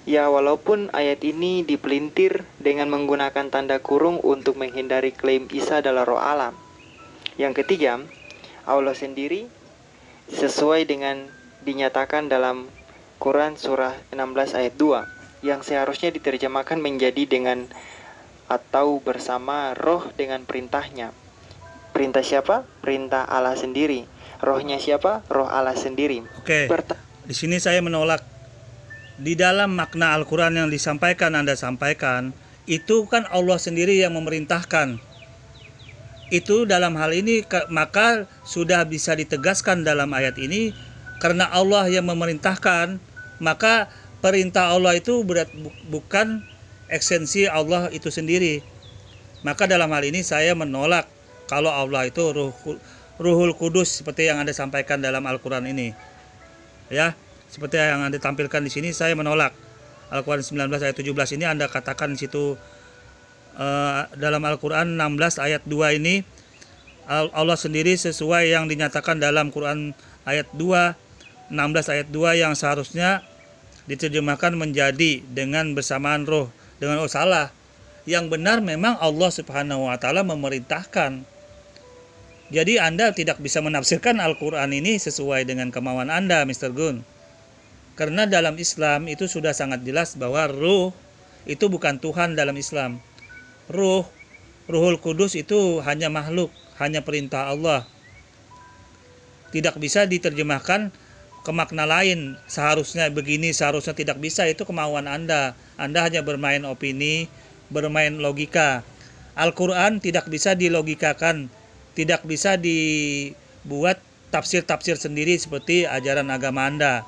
Ya, walaupun ayat ini dipelintir dengan menggunakan tanda kurung untuk menghindari klaim Isa adalah roh Allah. Yang ketiga, Allah sendiri sesuai dengan dinyatakan dalam Quran surah 16 ayat 2. yang seharusnya diterjemahkan menjadi dengan atau bersama roh dengan perintahnya. Perintah siapa? Perintah Allah sendiri. Rohnya siapa? Roh Allah sendiri. Oke, di sini saya menolak. Di dalam makna Al-Quran yang disampaikan, Anda sampaikan, itu kan Allah sendiri yang memerintahkan. Itu dalam hal ini maka sudah bisa ditegaskan dalam ayat ini, karena Allah yang memerintahkan, maka perintah Allah itu bukan ekstensi Allah itu sendiri. Maka dalam hal ini saya menolak kalau Allah itu Ruhul Kudus seperti yang Anda sampaikan dalam Al-Quran ini. Ya, seperti yang Anda tampilkan di sini, saya menolak. Al-Quran 19 ayat 17 ini Anda katakan di situ dalam Al-Quran 16 ayat 2 ini Allah sendiri sesuai yang dinyatakan dalam Quran ayat 2 16 ayat 2 yang seharusnya diterjemahkan menjadi dengan bersamaan roh, dengan salah. Yang benar memang Allah Subhanahu wa taala memerintahkan. Jadi Anda tidak bisa menafsirkan Al-Quran ini sesuai dengan kemauan Anda, Mr. Gun. Karena dalam Islam itu sudah sangat jelas bahwa ruh itu bukan Tuhan dalam Islam. Ruhul Kudus itu hanya makhluk, hanya perintah Allah. Tidak bisa diterjemahkan ke makna lain. Seharusnya begini, seharusnya tidak bisa, itu kemauan Anda. Anda hanya bermain opini, bermain logika. Al-Quran tidak bisa dilogikakan, tidak bisa dibuat tafsir-tafsir sendiri seperti ajaran agama Anda.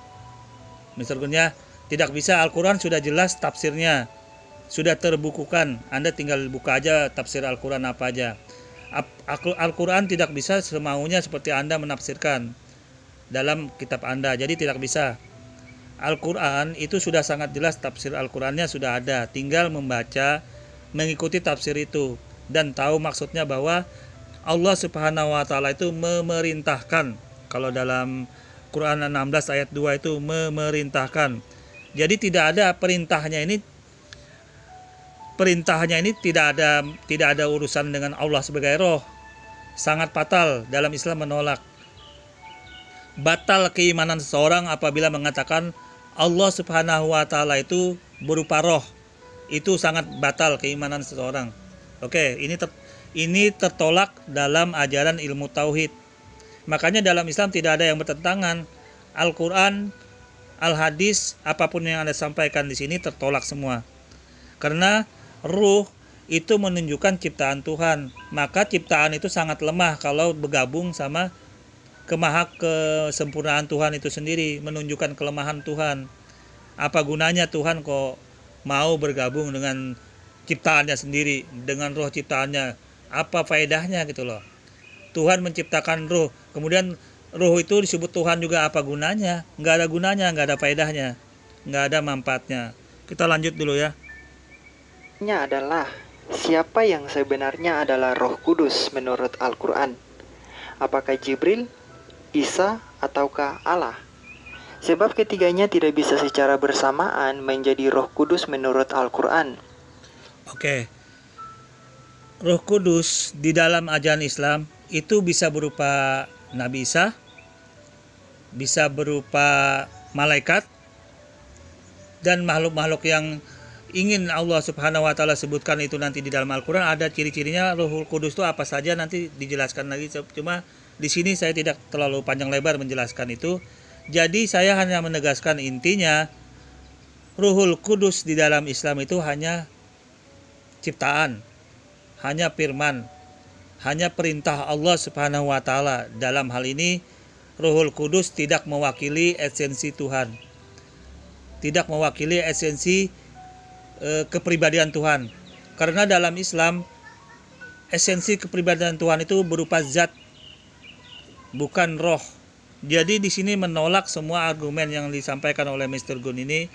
Misalnya, tidak bisa. Al-Quran sudah jelas tafsirnya, sudah terbukukan. Anda tinggal buka aja tafsir Al-Quran apa aja. Al-Quran tidak bisa semaunya seperti Anda menafsirkan dalam kitab Anda. Jadi tidak bisa. Al-Quran itu sudah sangat jelas, tafsir Al-Qurannya sudah ada. Tinggal membaca, mengikuti tafsir itu, dan tahu maksudnya bahwa Allah Subhanahu wa taala itu memerintahkan. Kalau dalam Quran 16 ayat 2 itu memerintahkan. Jadi tidak ada perintahnya ini tidak ada urusan dengan Allah sebagai roh. Sangat fatal, dalam Islam menolak. Batal keimanan seseorang apabila mengatakan Allah Subhanahu wa taala itu berupa roh. Itu sangat batal keimanan seseorang. Oke, ini tertolak dalam ajaran ilmu tauhid. Makanya dalam Islam tidak ada yang bertentangan. Al-Quran, Al-Hadis, apapun yang Anda sampaikan di sini tertolak semua. Karena ruh itu menunjukkan ciptaan Tuhan. Maka ciptaan itu sangat lemah kalau bergabung sama kesempurnaan Tuhan itu sendiri, menunjukkan kelemahan Tuhan. Apa gunanya Tuhan kok mau bergabung dengan ciptaannya sendiri, dengan roh ciptaannya? Apa faedahnya gitu loh. Tuhan menciptakan ruh, kemudian ruh itu disebut Tuhan juga, apa gunanya? Nggak ada gunanya, nggak ada faedahnya, nggak ada manfaatnya. Kita lanjut dulu ya. Adalah siapa yang sebenarnya adalah Roh Kudus menurut Al-Quran? Apakah Jibril, Isa, ataukah Allah? Sebab ketiganya tidak bisa secara bersamaan menjadi Roh Kudus menurut Al-Quran. Oke. Roh Kudus di dalam ajaran Islam itu bisa berupa Nabi Isa, bisa berupa malaikat, dan makhluk-makhluk yang ingin Allah Subhanahu wa taala sebutkan itu nanti di dalam Al-Quran. Ada ciri-cirinya Rohul Kudus itu apa saja, nanti dijelaskan lagi. Cuma di sini saya tidak terlalu panjang lebar menjelaskan itu. Jadi saya hanya menegaskan intinya Ruhul Kudus di dalam Islam itu hanya ciptaan, hanya firman, hanya perintah Allah Subhanahu wa taala. Dalam hal ini Ruhul Kudus tidak mewakili esensi Tuhan, tidak mewakili esensi kepribadian Tuhan. Karena dalam Islam esensi kepribadian Tuhan itu berupa zat, bukan roh. Jadi di sini menolak semua argumen yang disampaikan oleh Mr. Gun ini,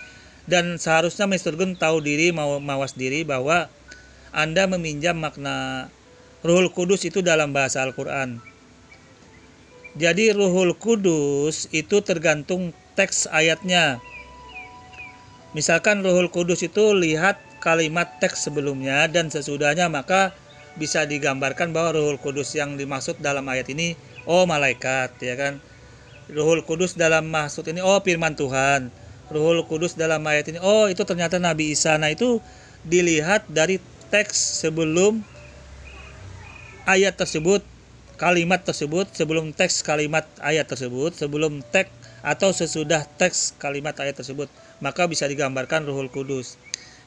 dan seharusnya Mr. Gun tahu diri, mawas diri bahwa Anda meminjam makna Ruhul Kudus itu dalam bahasa Al-Quran. Jadi Ruhul Kudus itu tergantung teks ayatnya. Misalkan Ruhul Kudus itu lihat kalimat teks sebelumnya dan sesudahnya, maka bisa digambarkan bahwa Ruhul Kudus yang dimaksud dalam ayat ini malaikat, ya kan. Ruhul Kudus dalam maksud ini firman Tuhan. Ruhul Kudus dalam ayat ini, oh itu ternyata Nabi Isa. Nah itu dilihat dari teks sebelum ayat tersebut, kalimat tersebut, sebelum teks kalimat ayat tersebut, sebelum teks atau sesudah teks kalimat ayat tersebut, maka bisa digambarkan Ruhul Kudus.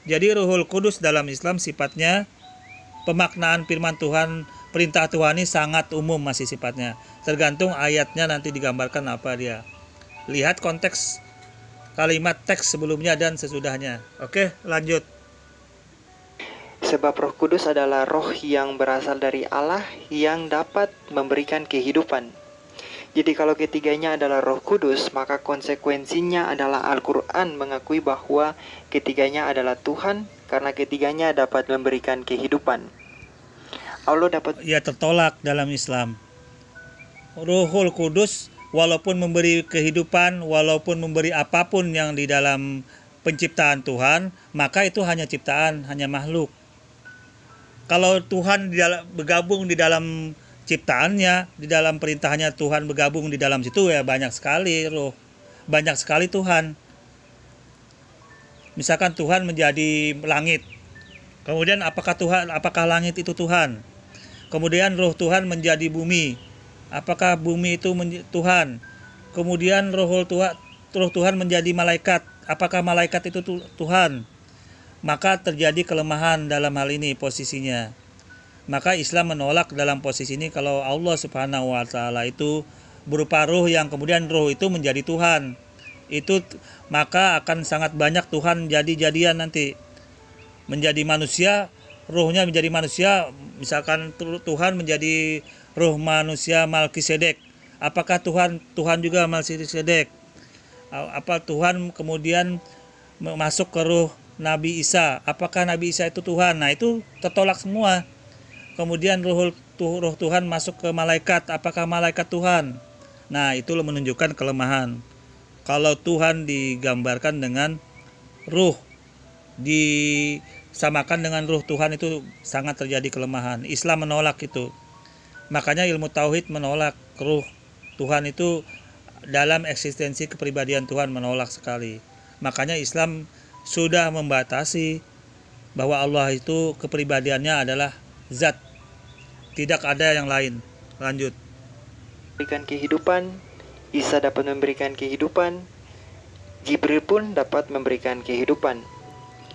Jadi Ruhul Kudus dalam Islam sifatnya pemaknaan firman Tuhan, perintah Tuhan ini sangat umum masih sifatnya. Tergantung ayatnya nanti digambarkan apa dia. Lihat konteks kalimat teks sebelumnya dan sesudahnya. Oke, lanjut. Sebab Roh Kudus adalah roh yang berasal dari Allah yang dapat memberikan kehidupan. Jadi kalau ketiganya adalah Roh Kudus, maka konsekuensinya adalah Al-Quran mengakui bahwa ketiganya adalah Tuhan karena ketiganya dapat memberikan kehidupan. Allah dapat tertolak dalam Islam. Ruhul Kudus walaupun memberi kehidupan, walaupun memberi apapun yang di dalam penciptaan Tuhan, maka itu hanya ciptaan, hanya makhluk. Kalau Tuhan bergabung di dalam ciptaannya, di dalam perintahnya Tuhan bergabung di dalam situ, ya banyak sekali roh, banyak sekali Tuhan. Misalkan Tuhan menjadi langit, kemudian apakah langit itu Tuhan? Kemudian roh Tuhan menjadi bumi, apakah bumi itu Tuhan? Kemudian roh Tuhan menjadi malaikat, apakah malaikat itu Tuhan? Maka terjadi kelemahan dalam hal ini posisinya. Maka Islam menolak dalam posisi ini kalau Allah Subhanahu wa taala itu berupa roh yang kemudian roh itu menjadi Tuhan. Itu maka akan sangat banyak Tuhan jadi-jadian nanti. Menjadi manusia, rohnya menjadi manusia, misalkan Tuhan menjadi roh manusia Melkisedek. Apakah Tuhan juga Melkisedek? Apa Tuhan kemudian masuk ke roh Nabi Isa? Apakah Nabi Isa itu Tuhan? Nah, itu tertolak semua. Kemudian roh Tuhan masuk ke malaikat, apakah malaikat Tuhan? Nah, itu menunjukkan kelemahan. Kalau Tuhan digambarkan dengan ruh, disamakan dengan ruh Tuhan, itu sangat terjadi kelemahan. Islam menolak itu. Makanya ilmu tauhid menolak ruh Tuhan itu dalam eksistensi kepribadian Tuhan, menolak sekali. Makanya Islam sudah membatasi bahwa Allah itu kepribadiannya adalah zat, tidak ada yang lain. Lanjut. memberikan kehidupan, Isa dapat memberikan kehidupan, Jibril pun dapat memberikan kehidupan.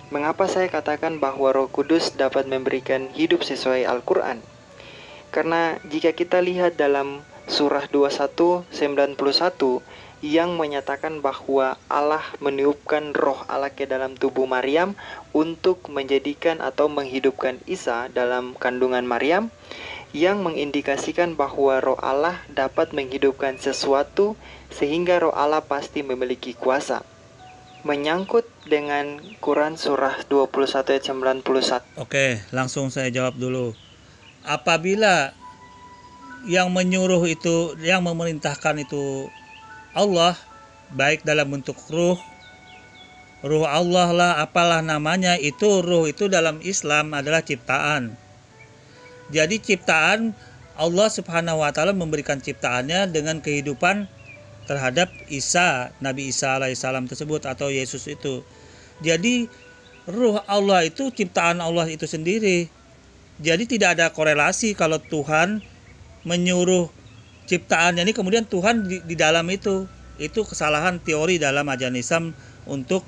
Mengapa saya katakan bahwa Roh Kudus dapat memberikan hidup sesuai Al-Quran? Karena jika kita lihat dalam surah 21:91 yang menyatakan bahwa Allah meniupkan roh Allah ke dalam tubuh Maryam untuk menjadikan atau menghidupkan Isa dalam kandungan Maryam, yang mengindikasikan bahwa roh Allah dapat menghidupkan sesuatu sehingga roh Allah pasti memiliki kuasa. Menyangkut dengan Quran surah 21 ayat 91. Oke, langsung saya jawab dulu. Apabila yang menyuruh itu, yang memerintahkan itu Allah, baik dalam bentuk ruh Allah lah, apalah namanya, itu ruh itu dalam Islam adalah ciptaan. Jadi ciptaan Allah Subhanahu wa taala memberikan ciptaannya dengan kehidupan terhadap Isa, Nabi Isa alaihissalam tersebut atau Yesus itu. Jadi ruh Allah itu ciptaan Allah itu sendiri. Jadi tidak ada korelasi kalau Tuhan menyuruh ciptaannya ini kemudian Tuhan di dalam itu. Itu kesalahan teori dalam ajaran Islam untuk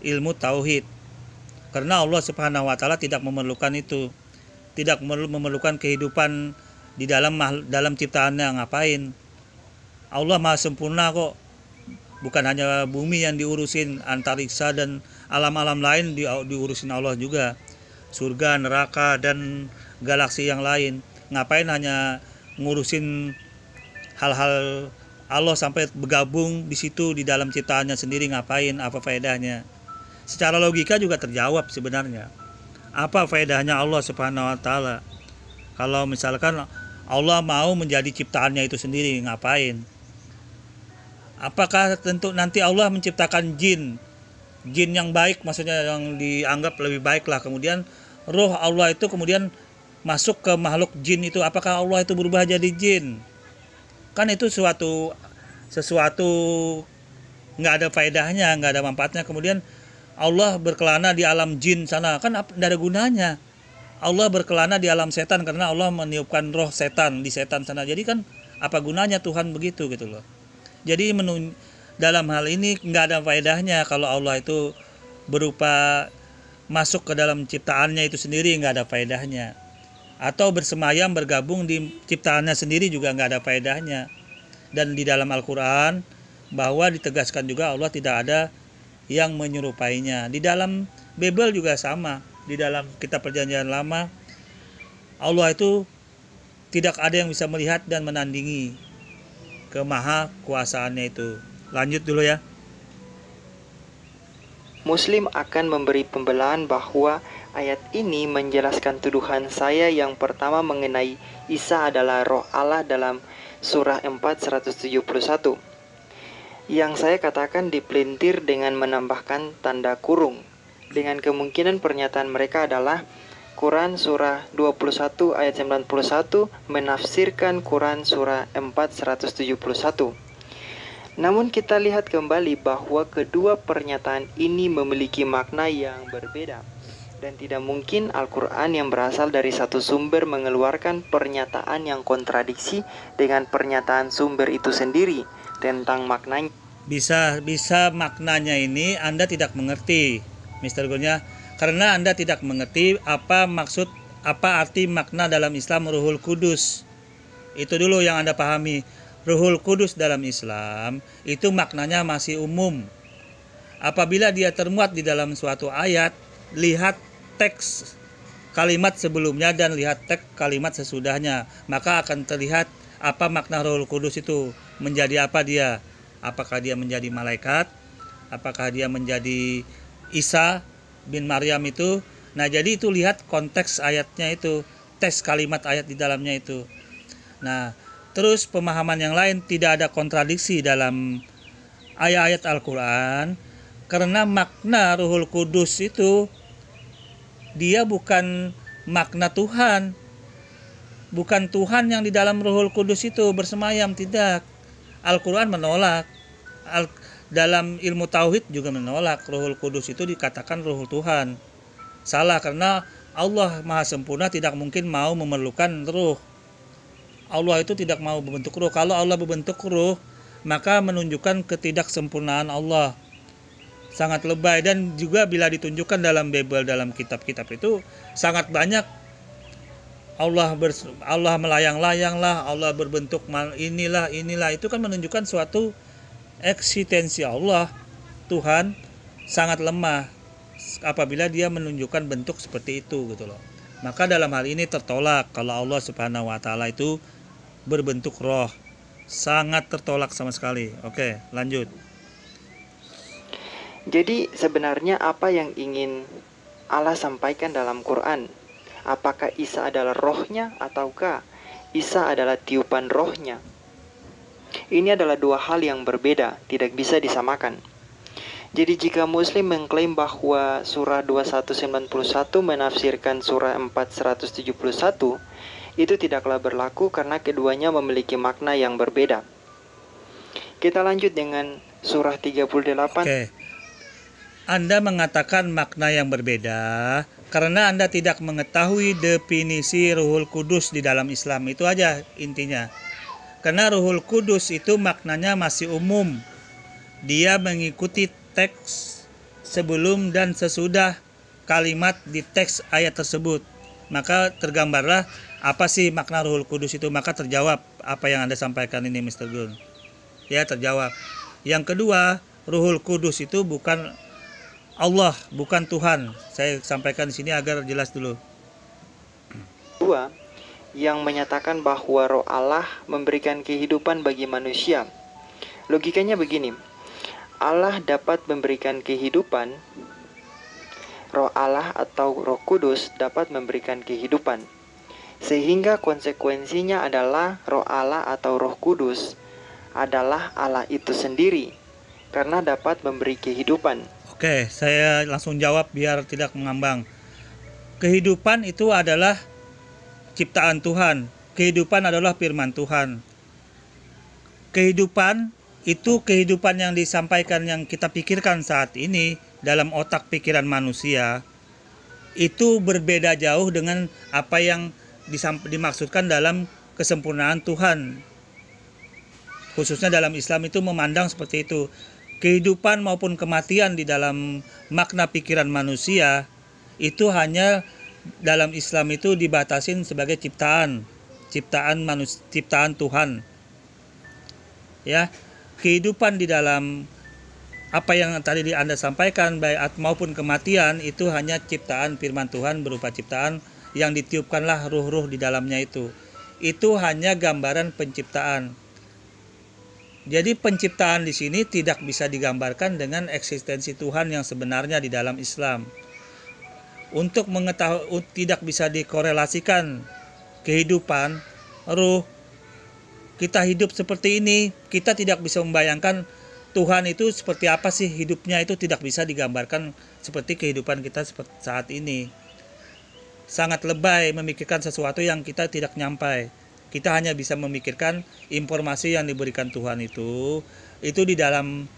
ilmu tauhid. Karena Allah Subhanahu wa taala tidak memerlukan itu. Tidak memerlukan kehidupan di dalam ciptaannya, ngapain? Allah Maha sempurna kok. Bukan hanya bumi yang diurusin, antariksa dan alam-alam lain diurusin Allah juga. Surga, neraka dan galaksi yang lain. Ngapain hanya ngurusin hal-hal Allah sampai bergabung di situ di dalam ciptaannya sendiri, ngapain? Apa faedahnya? Secara logika juga terjawab sebenarnya. Apa faedahnya Allah Subhanahu wa taala? Kalau misalkan Allah mau menjadi ciptaannya itu sendiri, ngapain? Apakah tentu nanti Allah menciptakan jin yang baik, maksudnya yang dianggap lebih baik lah, kemudian roh Allah itu kemudian masuk ke makhluk jin itu, apakah Allah itu berubah jadi jin? Kan itu sesuatu nggak ada faedahnya, nggak ada manfaatnya. Kemudian Allah berkelana di alam jin sana, kan nggak ada gunanya. Allah berkelana di alam setan karena Allah meniupkan roh setan di setan sana. Jadi kan apa gunanya Tuhan begitu gitu loh. Jadi dalam hal ini nggak ada faedahnya kalau Allah itu berupa masuk ke dalam ciptaannya itu sendiri, nggak ada faedahnya. Atau bersemayam bergabung di ciptaannya sendiri juga nggak ada faedahnya. Dan di dalam Al-Quran bahwa ditegaskan juga Allah tidak ada yang menyerupainya. Di dalam Bible juga sama. Di dalam kitab Perjanjian Lama Allah itu tidak ada yang bisa melihat dan menandingi kemaha kuasaannya itu. Lanjut dulu ya. Muslim akan memberi pembelaan bahwa ayat ini menjelaskan tuduhan saya yang pertama mengenai Isa adalah roh Allah dalam surah 4 171. Yang saya katakan dipelintir dengan menambahkan tanda kurung. Dengan kemungkinan pernyataan mereka adalah Quran surah 21 ayat 91 menafsirkan Quran surah 4 171. Namun kita lihat kembali bahwa kedua pernyataan ini memiliki makna yang berbeda. Dan tidak mungkin Al-Quran yang berasal dari satu sumber mengeluarkan pernyataan yang kontradiksi dengan pernyataan sumber itu sendiri tentang maknanya. Bisa maknanya ini Anda tidak mengerti, Mr. Gonya, karena Anda tidak mengerti apa arti makna dalam Islam Ruhul Kudus. Itu dulu yang Anda pahami. Ruhul Kudus dalam Islam itu maknanya masih umum. Apabila dia termuat di dalam suatu ayat, lihat teks kalimat sebelumnya dan lihat teks kalimat sesudahnya, maka akan terlihat apa makna Ruhul Kudus itu, menjadi apa dia. Apakah dia menjadi malaikat? Apakah dia menjadi Isa bin Maryam itu? Nah, jadi itu lihat konteks ayatnya itu, teks kalimat ayat di dalamnya itu. Nah, terus pemahaman yang lain, tidak ada kontradiksi dalam ayat-ayat Al-Quran. Karena makna Ruhul Kudus itu dia bukan makna Tuhan. Bukan Tuhan yang di dalam Ruhul Kudus itu bersemayam, tidak. Al-Quran menolak. Dalam ilmu Tauhid juga menolak Ruhul Kudus itu dikatakan Ruhul Tuhan. Salah, karena Allah Maha Sempurna tidak mungkin mau memerlukan ruh. Allah itu tidak mau berbentuk ruh. Kalau Allah berbentuk ruh, maka menunjukkan ketidaksempurnaan Allah. Sangat lebay. Dan juga bila ditunjukkan dalam Bible, dalam kitab-kitab itu sangat banyak Allah melayang-layang lah, Allah berbentuk inilah. Itu kan menunjukkan suatu eksistensi Allah. Tuhan sangat lemah apabila dia menunjukkan bentuk seperti itu gitu loh. Maka dalam hal ini tertolak kalau Allah Subhanahu wa taala itu berbentuk roh. Sangat tertolak sama sekali. Oke, lanjut. Jadi sebenarnya apa yang ingin Allah sampaikan dalam Quran? Apakah Isa adalah rohnya ataukah Isa adalah tiupan rohnya? Ini adalah dua hal yang berbeda, tidak bisa disamakan. Jadi jika Muslim mengklaim bahwa surah 2191 menafsirkan surah 4 171, itu tidaklah berlaku karena keduanya memiliki makna yang berbeda. Kita lanjut dengan surah 38. Oke. Anda mengatakan makna yang berbeda karena Anda tidak mengetahui definisi Ruhul Kudus di dalam Islam. Itu aja intinya. Karena Ruhul Kudus itu maknanya masih umum. Dia mengikuti teks sebelum dan sesudah kalimat di teks ayat tersebut. Maka tergambarlah apa sih makna Ruhul Kudus itu. Maka terjawab apa yang Anda sampaikan ini, Mr. Gun. Ya, terjawab. Yang kedua, Ruhul Kudus itu bukan Allah, bukan Tuhan. Saya sampaikan di sini agar jelas dulu. Kedua, yang menyatakan bahwa roh Allah memberikan kehidupan bagi manusia. Logikanya begini. Allah dapat memberikan kehidupan, roh Allah atau Roh Kudus dapat memberikan kehidupan. Sehingga konsekuensinya adalah roh Allah atau Roh Kudus adalah Allah itu sendiri karena dapat memberi kehidupan. Oke, saya langsung jawab biar tidak mengambang. Kehidupan itu adalah ciptaan Tuhan. Kehidupan adalah firman Tuhan. Kehidupan itu kehidupan yang disampaikan, yang kita pikirkan saat ini dalam otak pikiran manusia, itu berbeda jauh dengan apa yang dimaksudkan dalam kesempurnaan Tuhan. Khususnya dalam Islam itu memandang seperti itu. Kehidupan maupun kematian di dalam makna pikiran manusia itu hanya dalam Islam itu dibatasin sebagai ciptaan Tuhan. Ya, kehidupan di dalam apa yang tadi Anda sampaikan baik maupun kematian itu hanya ciptaan firman Tuhan berupa ciptaan yang ditiupkanlah ruh-ruh di dalamnya itu. Itu hanya gambaran penciptaan. Jadi penciptaan di sini tidak bisa digambarkan dengan eksistensi Tuhan yang sebenarnya di dalam Islam. Untuk mengetahui, tidak bisa dikorelasikan kehidupan ruh. Kita hidup seperti ini, kita tidak bisa membayangkan Tuhan itu seperti apa sih hidupnya, itu tidak bisa digambarkan seperti kehidupan kita saat ini. Sangat lebay memikirkan sesuatu yang kita tidak nyampai. Kita hanya bisa memikirkan informasi yang diberikan Tuhan itu di dalam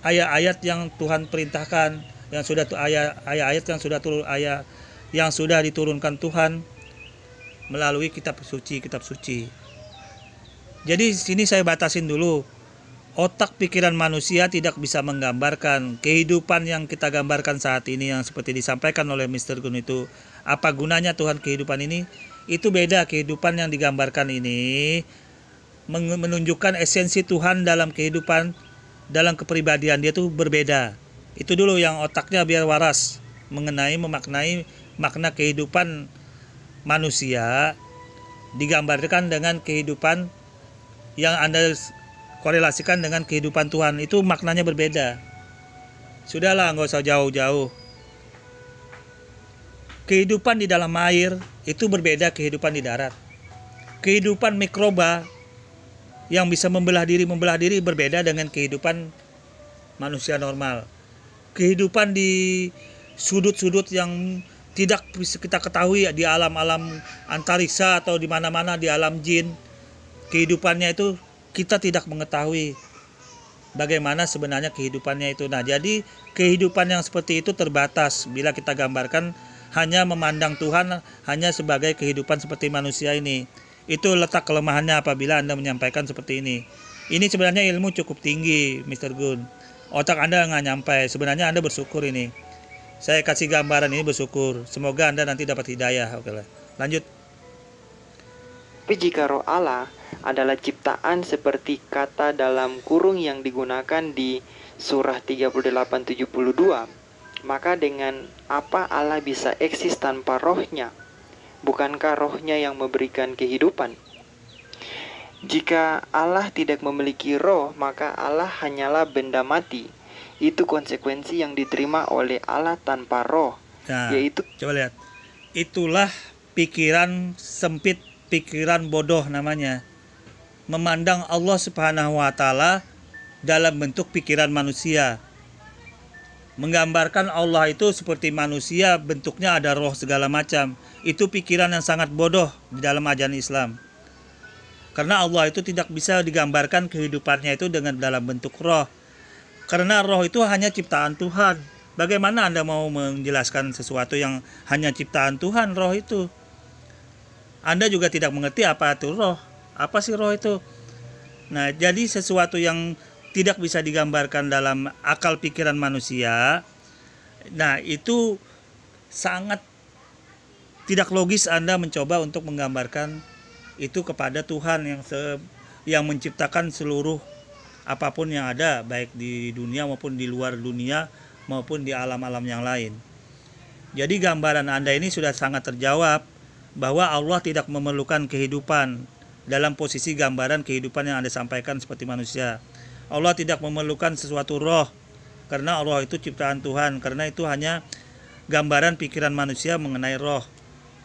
ayat-ayat yang Tuhan perintahkan, yang sudah ayat-ayat yang sudah diturunkan Tuhan melalui kitab suci. Jadi sini saya batasin dulu. Otak pikiran manusia tidak bisa menggambarkan kehidupan yang kita gambarkan saat ini, yang seperti disampaikan oleh Mr. Gun itu. Apa gunanya Tuhan kehidupan ini? Itu beda. Kehidupan yang digambarkan ini menunjukkan esensi Tuhan dalam kehidupan, dalam kepribadian dia itu berbeda. Itu dulu yang otaknya biar waras memaknai makna kehidupan manusia digambarkan dengan kehidupan yang Anda korelasikan dengan kehidupan Tuhan, itu maknanya berbeda. Sudahlah, nggak usah jauh-jauh. Kehidupan di dalam air itu berbeda kehidupan di darat. Kehidupan mikroba yang bisa membelah diri berbeda dengan kehidupan manusia normal. Kehidupan di sudut-sudut yang tidak bisa kita ketahui di alam-alam antariksa atau di mana-mana di alam jin, kehidupannya itu kita tidak mengetahui bagaimana sebenarnya kehidupannya itu. Nah, jadi kehidupan yang seperti itu terbatas bila kita gambarkan hanya memandang Tuhan hanya sebagai kehidupan seperti manusia ini. Itu letak kelemahannya apabila Anda menyampaikan seperti ini. Ini sebenarnya ilmu cukup tinggi, Mr. Gun. Otak Anda nggak nyampe. Sebenarnya Anda bersyukur ini. Saya kasih gambaran ini bersyukur. Semoga Anda nanti dapat hidayah. Oke lah. Lanjut. Tapi jika roh Allah adalah ciptaan seperti kata dalam kurung yang digunakan di surah 38-72, maka dengan apa Allah bisa eksis tanpa rohnya? Bukankah rohnya yang memberikan kehidupan? Jika Allah tidak memiliki roh, maka Allah hanyalah benda mati. Itu konsekuensi yang diterima oleh Allah tanpa roh. Nah, yaitu coba lihat. Itulah pikiran sempit, pikiran bodoh namanya. Memandang Allah Subhanahu wa taala dalam bentuk pikiran manusia. Menggambarkan Allah itu seperti manusia, bentuknya ada roh segala macam. Itu pikiran yang sangat bodoh di dalam ajaran Islam. Karena Allah itu tidak bisa digambarkan kehidupannya itu dengan dalam bentuk roh. Karena roh itu hanya ciptaan Tuhan. Bagaimana Anda mau menjelaskan sesuatu yang hanya ciptaan Tuhan, roh itu? Anda juga tidak mengerti apa itu roh. Apa sih roh itu? Nah, jadi sesuatu yang tidak bisa digambarkan dalam akal pikiran manusia, nah itu sangat tidak logis Anda mencoba untuk menggambarkan itu kepada Tuhan yang menciptakan seluruh apapun yang ada, baik di dunia maupun di luar dunia maupun di alam-alam yang lain. Jadi gambaran Anda ini sudah sangat terjawab bahwa Allah tidak memerlukan kehidupan dalam posisi gambaran kehidupan yang Anda sampaikan seperti manusia. Allah tidak memerlukan sesuatu roh karena roh itu ciptaan Tuhan, karena itu hanya gambaran pikiran manusia mengenai roh.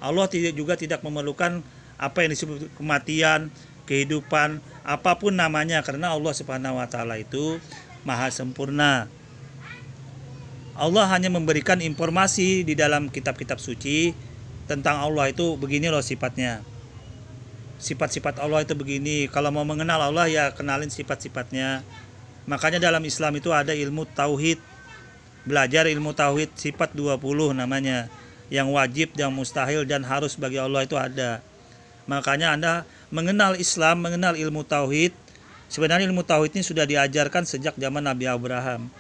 Allah juga tidak memerlukan apa yang disebut kematian, kehidupan, apapun namanya, karena Allah Subhanahu wa taala itu maha sempurna. Allah hanya memberikan informasi di dalam kitab-kitab suci tentang Allah itu begini loh sifatnya. sifat-sifat Allah itu begini. Kalau mau mengenal Allah ya kenalin sifat-sifatnya. Makanya dalam Islam itu ada ilmu tauhid. Belajar ilmu tauhid sifat 20 namanya. Yang wajib, yang mustahil dan harus bagi Allah itu ada. Makanya Anda mengenal Islam, mengenal ilmu tauhid. Sebenarnya ilmu tauhid ini sudah diajarkan sejak zaman Nabi Abraham.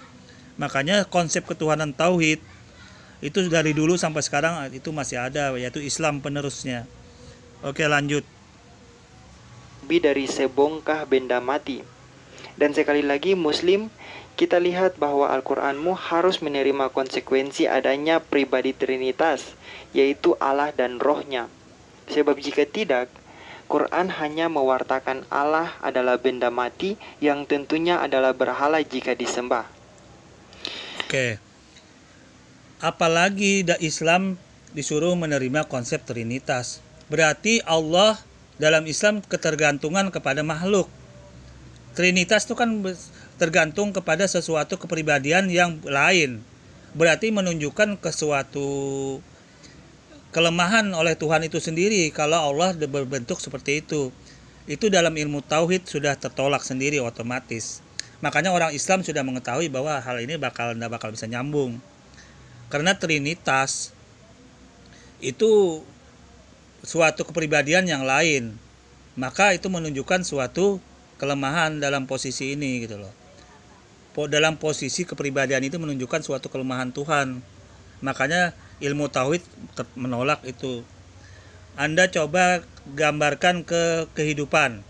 Makanya konsep ketuhanan tauhid itu dari dulu sampai sekarang itu masih ada, yaitu Islam penerusnya. Oke, lanjut. Lebih dari sebongkah benda mati. Dan sekali lagi Muslim, kita lihat bahwa Al-Quranmu harus menerima konsekuensi adanya pribadi Trinitas, yaitu Allah dan Rohnya. Sebab jika tidak, Quran hanya mewartakan Allah adalah benda mati yang tentunya adalah berhala jika disembah. Oke. Apalagi Islam disuruh menerima konsep Trinitas. Berarti Allah dalam Islam ketergantungan kepada makhluk. Trinitas itu kan tergantung kepada sesuatu kepribadian yang lain. Berarti menunjukkan ke suatu kelemahan oleh Tuhan itu sendiri kalau Allah berbentuk seperti itu. Itu dalam ilmu tauhid sudah tertolak sendiri otomatis. Makanya orang Islam sudah mengetahui bahwa hal ini tidak bakal bisa nyambung. Karena Trinitas itu suatu kepribadian yang lain. Maka itu menunjukkan suatu kelemahan dalam posisi ini gitu loh. Dalam posisi kepribadian itu menunjukkan suatu kelemahan Tuhan. Makanya ilmu tauhid menolak itu. Anda coba gambarkan ke kehidupan.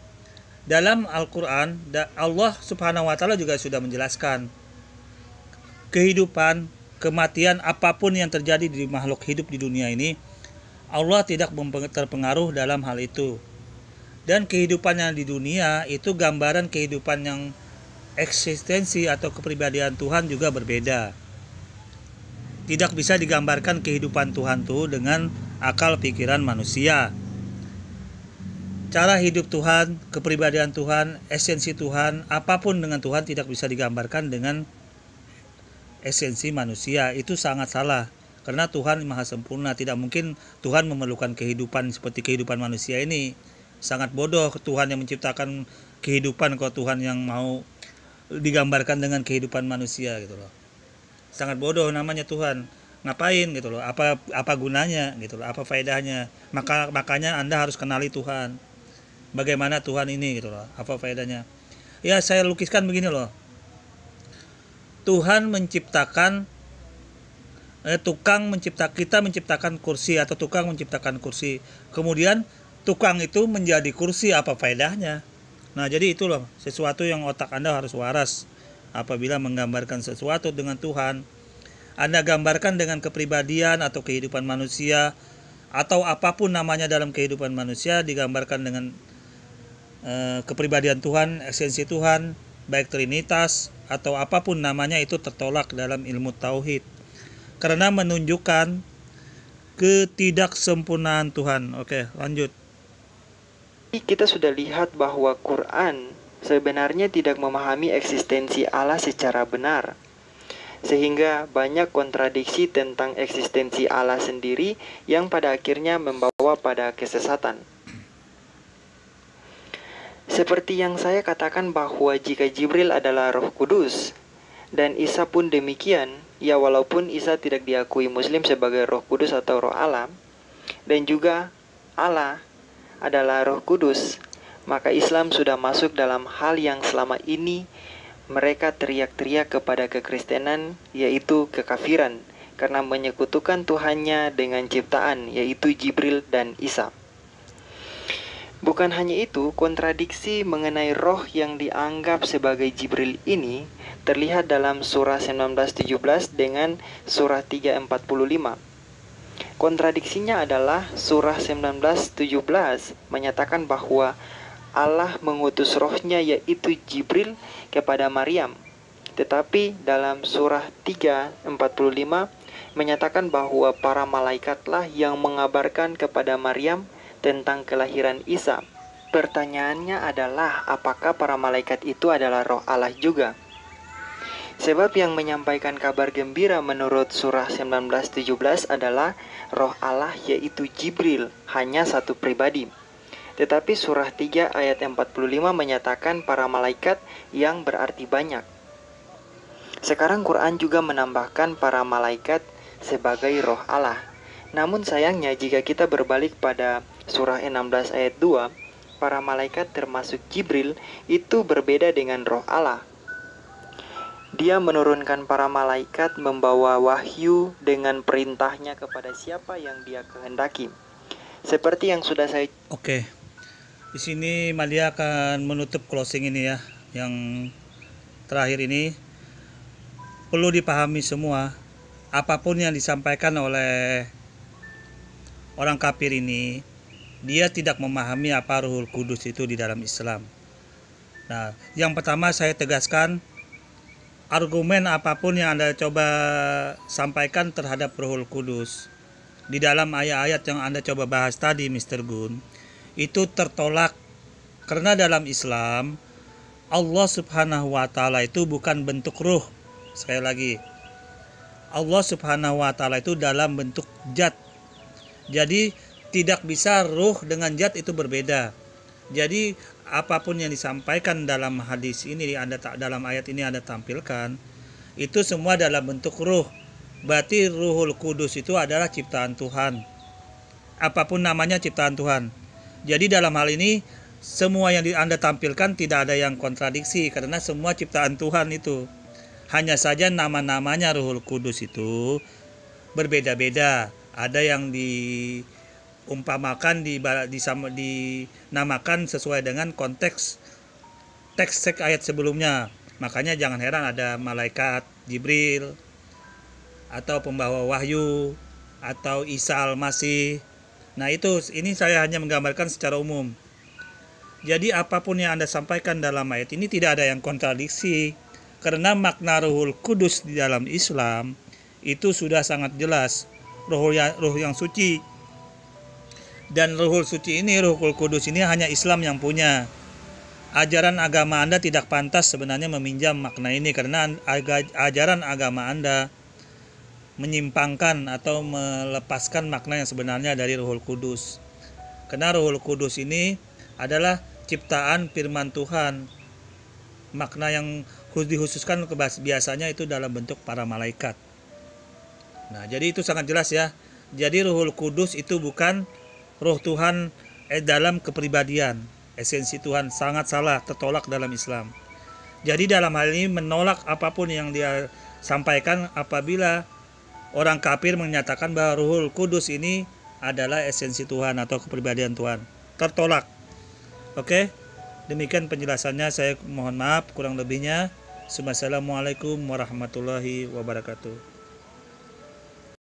Dalam Al-Quran, Allah Subhanahu wa Ta'ala juga sudah menjelaskan kehidupan, kematian, apapun yang terjadi di makhluk hidup di dunia ini, Allah tidak terpengaruh dalam hal itu. Dan kehidupan yang di dunia itu gambaran kehidupan yang eksistensi atau kepribadian Tuhan juga berbeda. Tidak bisa digambarkan kehidupan Tuhan itu dengan akal pikiran manusia. Cara hidup Tuhan, kepribadian Tuhan, esensi Tuhan, apapun dengan Tuhan tidak bisa digambarkan dengan esensi manusia. Itu sangat salah. Karena Tuhan maha sempurna. Tidak mungkin Tuhan memerlukan kehidupan seperti kehidupan manusia ini. Sangat bodoh Tuhan yang menciptakan kehidupan kalau Tuhan yang mau digambarkan dengan kehidupan manusia gitu loh. Sangat bodoh namanya Tuhan. Ngapain gitu loh? Apa gunanya gitu loh? Apa faedahnya? Makanya Anda harus kenali Tuhan. Bagaimana Tuhan ini gitu loh? Apa faedahnya? Ya saya lukiskan begini loh. Tuhan menciptakan kita menciptakan kursi atau tukang menciptakan kursi. Kemudian tukang itu menjadi kursi, apa faedahnya? Nah, jadi itu loh, sesuatu yang otak Anda harus waras. Apabila menggambarkan sesuatu dengan Tuhan, Anda gambarkan dengan kepribadian atau kehidupan manusia, atau apapun namanya dalam kehidupan manusia, digambarkan dengan kepribadian Tuhan, esensi Tuhan, baik Trinitas, atau apapun namanya, itu tertolak dalam ilmu tauhid. Karena menunjukkan ketidaksempurnaan Tuhan. Oke, lanjut. Kita sudah lihat bahwa Quran sebenarnya tidak memahami eksistensi Allah secara benar. Sehingga banyak kontradiksi tentang eksistensi Allah sendiri yang pada akhirnya membawa pada kesesatan. Seperti yang saya katakan bahwa jika Jibril adalah Roh Kudus dan Isa pun demikian, ya walaupun Isa tidak diakui Muslim sebagai Roh Kudus atau Roh Allah, dan juga Allah adalah Roh Kudus, maka Islam sudah masuk dalam hal yang selama ini mereka teriak-teriak kepada kekristenan, yaitu kekafiran, karena menyekutukan Tuhannya dengan ciptaan, yaitu Jibril dan Isa. Bukan hanya itu, kontradiksi mengenai roh yang dianggap sebagai Jibril ini terlihat dalam surah 19:17 dengan surah 3:45. Kontradiksinya adalah surah 19:17 menyatakan bahwa Allah mengutus rohnya yaitu Jibril kepada Maryam. Tetapi dalam surah 3:45 menyatakan bahwa para malaikatlah yang mengabarkan kepada Maryam tentang kelahiran Isa. Pertanyaannya adalah apakah para malaikat itu adalah roh Allah juga? Sebab yang menyampaikan kabar gembira menurut surah 19:17 adalah roh Allah yaitu Jibril, hanya satu pribadi. Tetapi surah 3 ayat 45 menyatakan para malaikat yang berarti banyak. Sekarang Quran juga menambahkan para malaikat sebagai roh Allah. Namun sayangnya jika kita berbalik pada surah 16 ayat 2, para malaikat termasuk Jibril itu berbeda dengan roh Allah. Dia menurunkan para malaikat membawa wahyu dengan perintahnya kepada siapa yang dia kehendaki. Seperti yang sudah saya... Oke, di sini Malia akan menutup closing ini ya. Yang terakhir ini perlu dipahami semua, apapun yang disampaikan oleh orang kafir ini, dia tidak memahami apa Ruhul Kudus itu di dalam Islam. Nah, yang pertama saya tegaskan, argumen apapun yang Anda coba sampaikan terhadap Ruhul Kudus di dalam ayat-ayat yang Anda coba bahas tadi, Mr. Gun, itu tertolak. Karena dalam Islam, Allah Subhanahu wa Ta'ala itu bukan bentuk ruh. Sekali lagi, Allah Subhanahu wa Ta'ala itu dalam bentuk zat. Jadi tidak bisa ruh dengan zat itu berbeda. Jadi apapun yang disampaikan dalam hadis ini, dalam ayat ini Anda tampilkan, itu semua dalam bentuk ruh. Berarti Ruhul Kudus itu adalah ciptaan Tuhan. Apapun namanya ciptaan Tuhan. Jadi dalam hal ini semua yang Anda tampilkan tidak ada yang kontradiksi karena semua ciptaan Tuhan itu. Hanya saja nama-namanya Ruhul Kudus itu berbeda-beda. Ada yang diumpamakan, dinamakan sesuai dengan konteks teks ayat sebelumnya. Makanya jangan heran ada malaikat Jibril, atau pembawa wahyu, atau Isa Al-Masih. Nah ini saya hanya menggambarkan secara umum. Jadi apapun yang Anda sampaikan dalam ayat ini tidak ada yang kontradiksi. Karena makna Ruhul Kudus di dalam Islam itu sudah sangat jelas. Ruh yang suci. Dan Ruhul suci ini, Ruhul Kudus ini hanya Islam yang punya. Ajaran agama Anda tidak pantas sebenarnya meminjam makna ini. Karena ajaran agama Anda menyimpangkan atau melepaskan makna yang sebenarnya dari Ruhul Kudus. Karena Ruhul Kudus ini adalah ciptaan firman Tuhan. Makna yang dikhususkan biasanya itu dalam bentuk para malaikat. Nah, jadi itu sangat jelas ya. Jadi Ruhul Kudus itu bukan roh Tuhan dalam kepribadian. Esensi Tuhan sangat salah, tertolak dalam Islam. Jadi dalam hal ini menolak apapun yang dia sampaikan apabila orang kafir menyatakan bahwa Ruhul Kudus ini adalah esensi Tuhan atau kepribadian Tuhan. Tertolak. Oke, demikian penjelasannya. Saya mohon maaf kurang lebihnya. Assalamualaikum warahmatullahi wabarakatuh.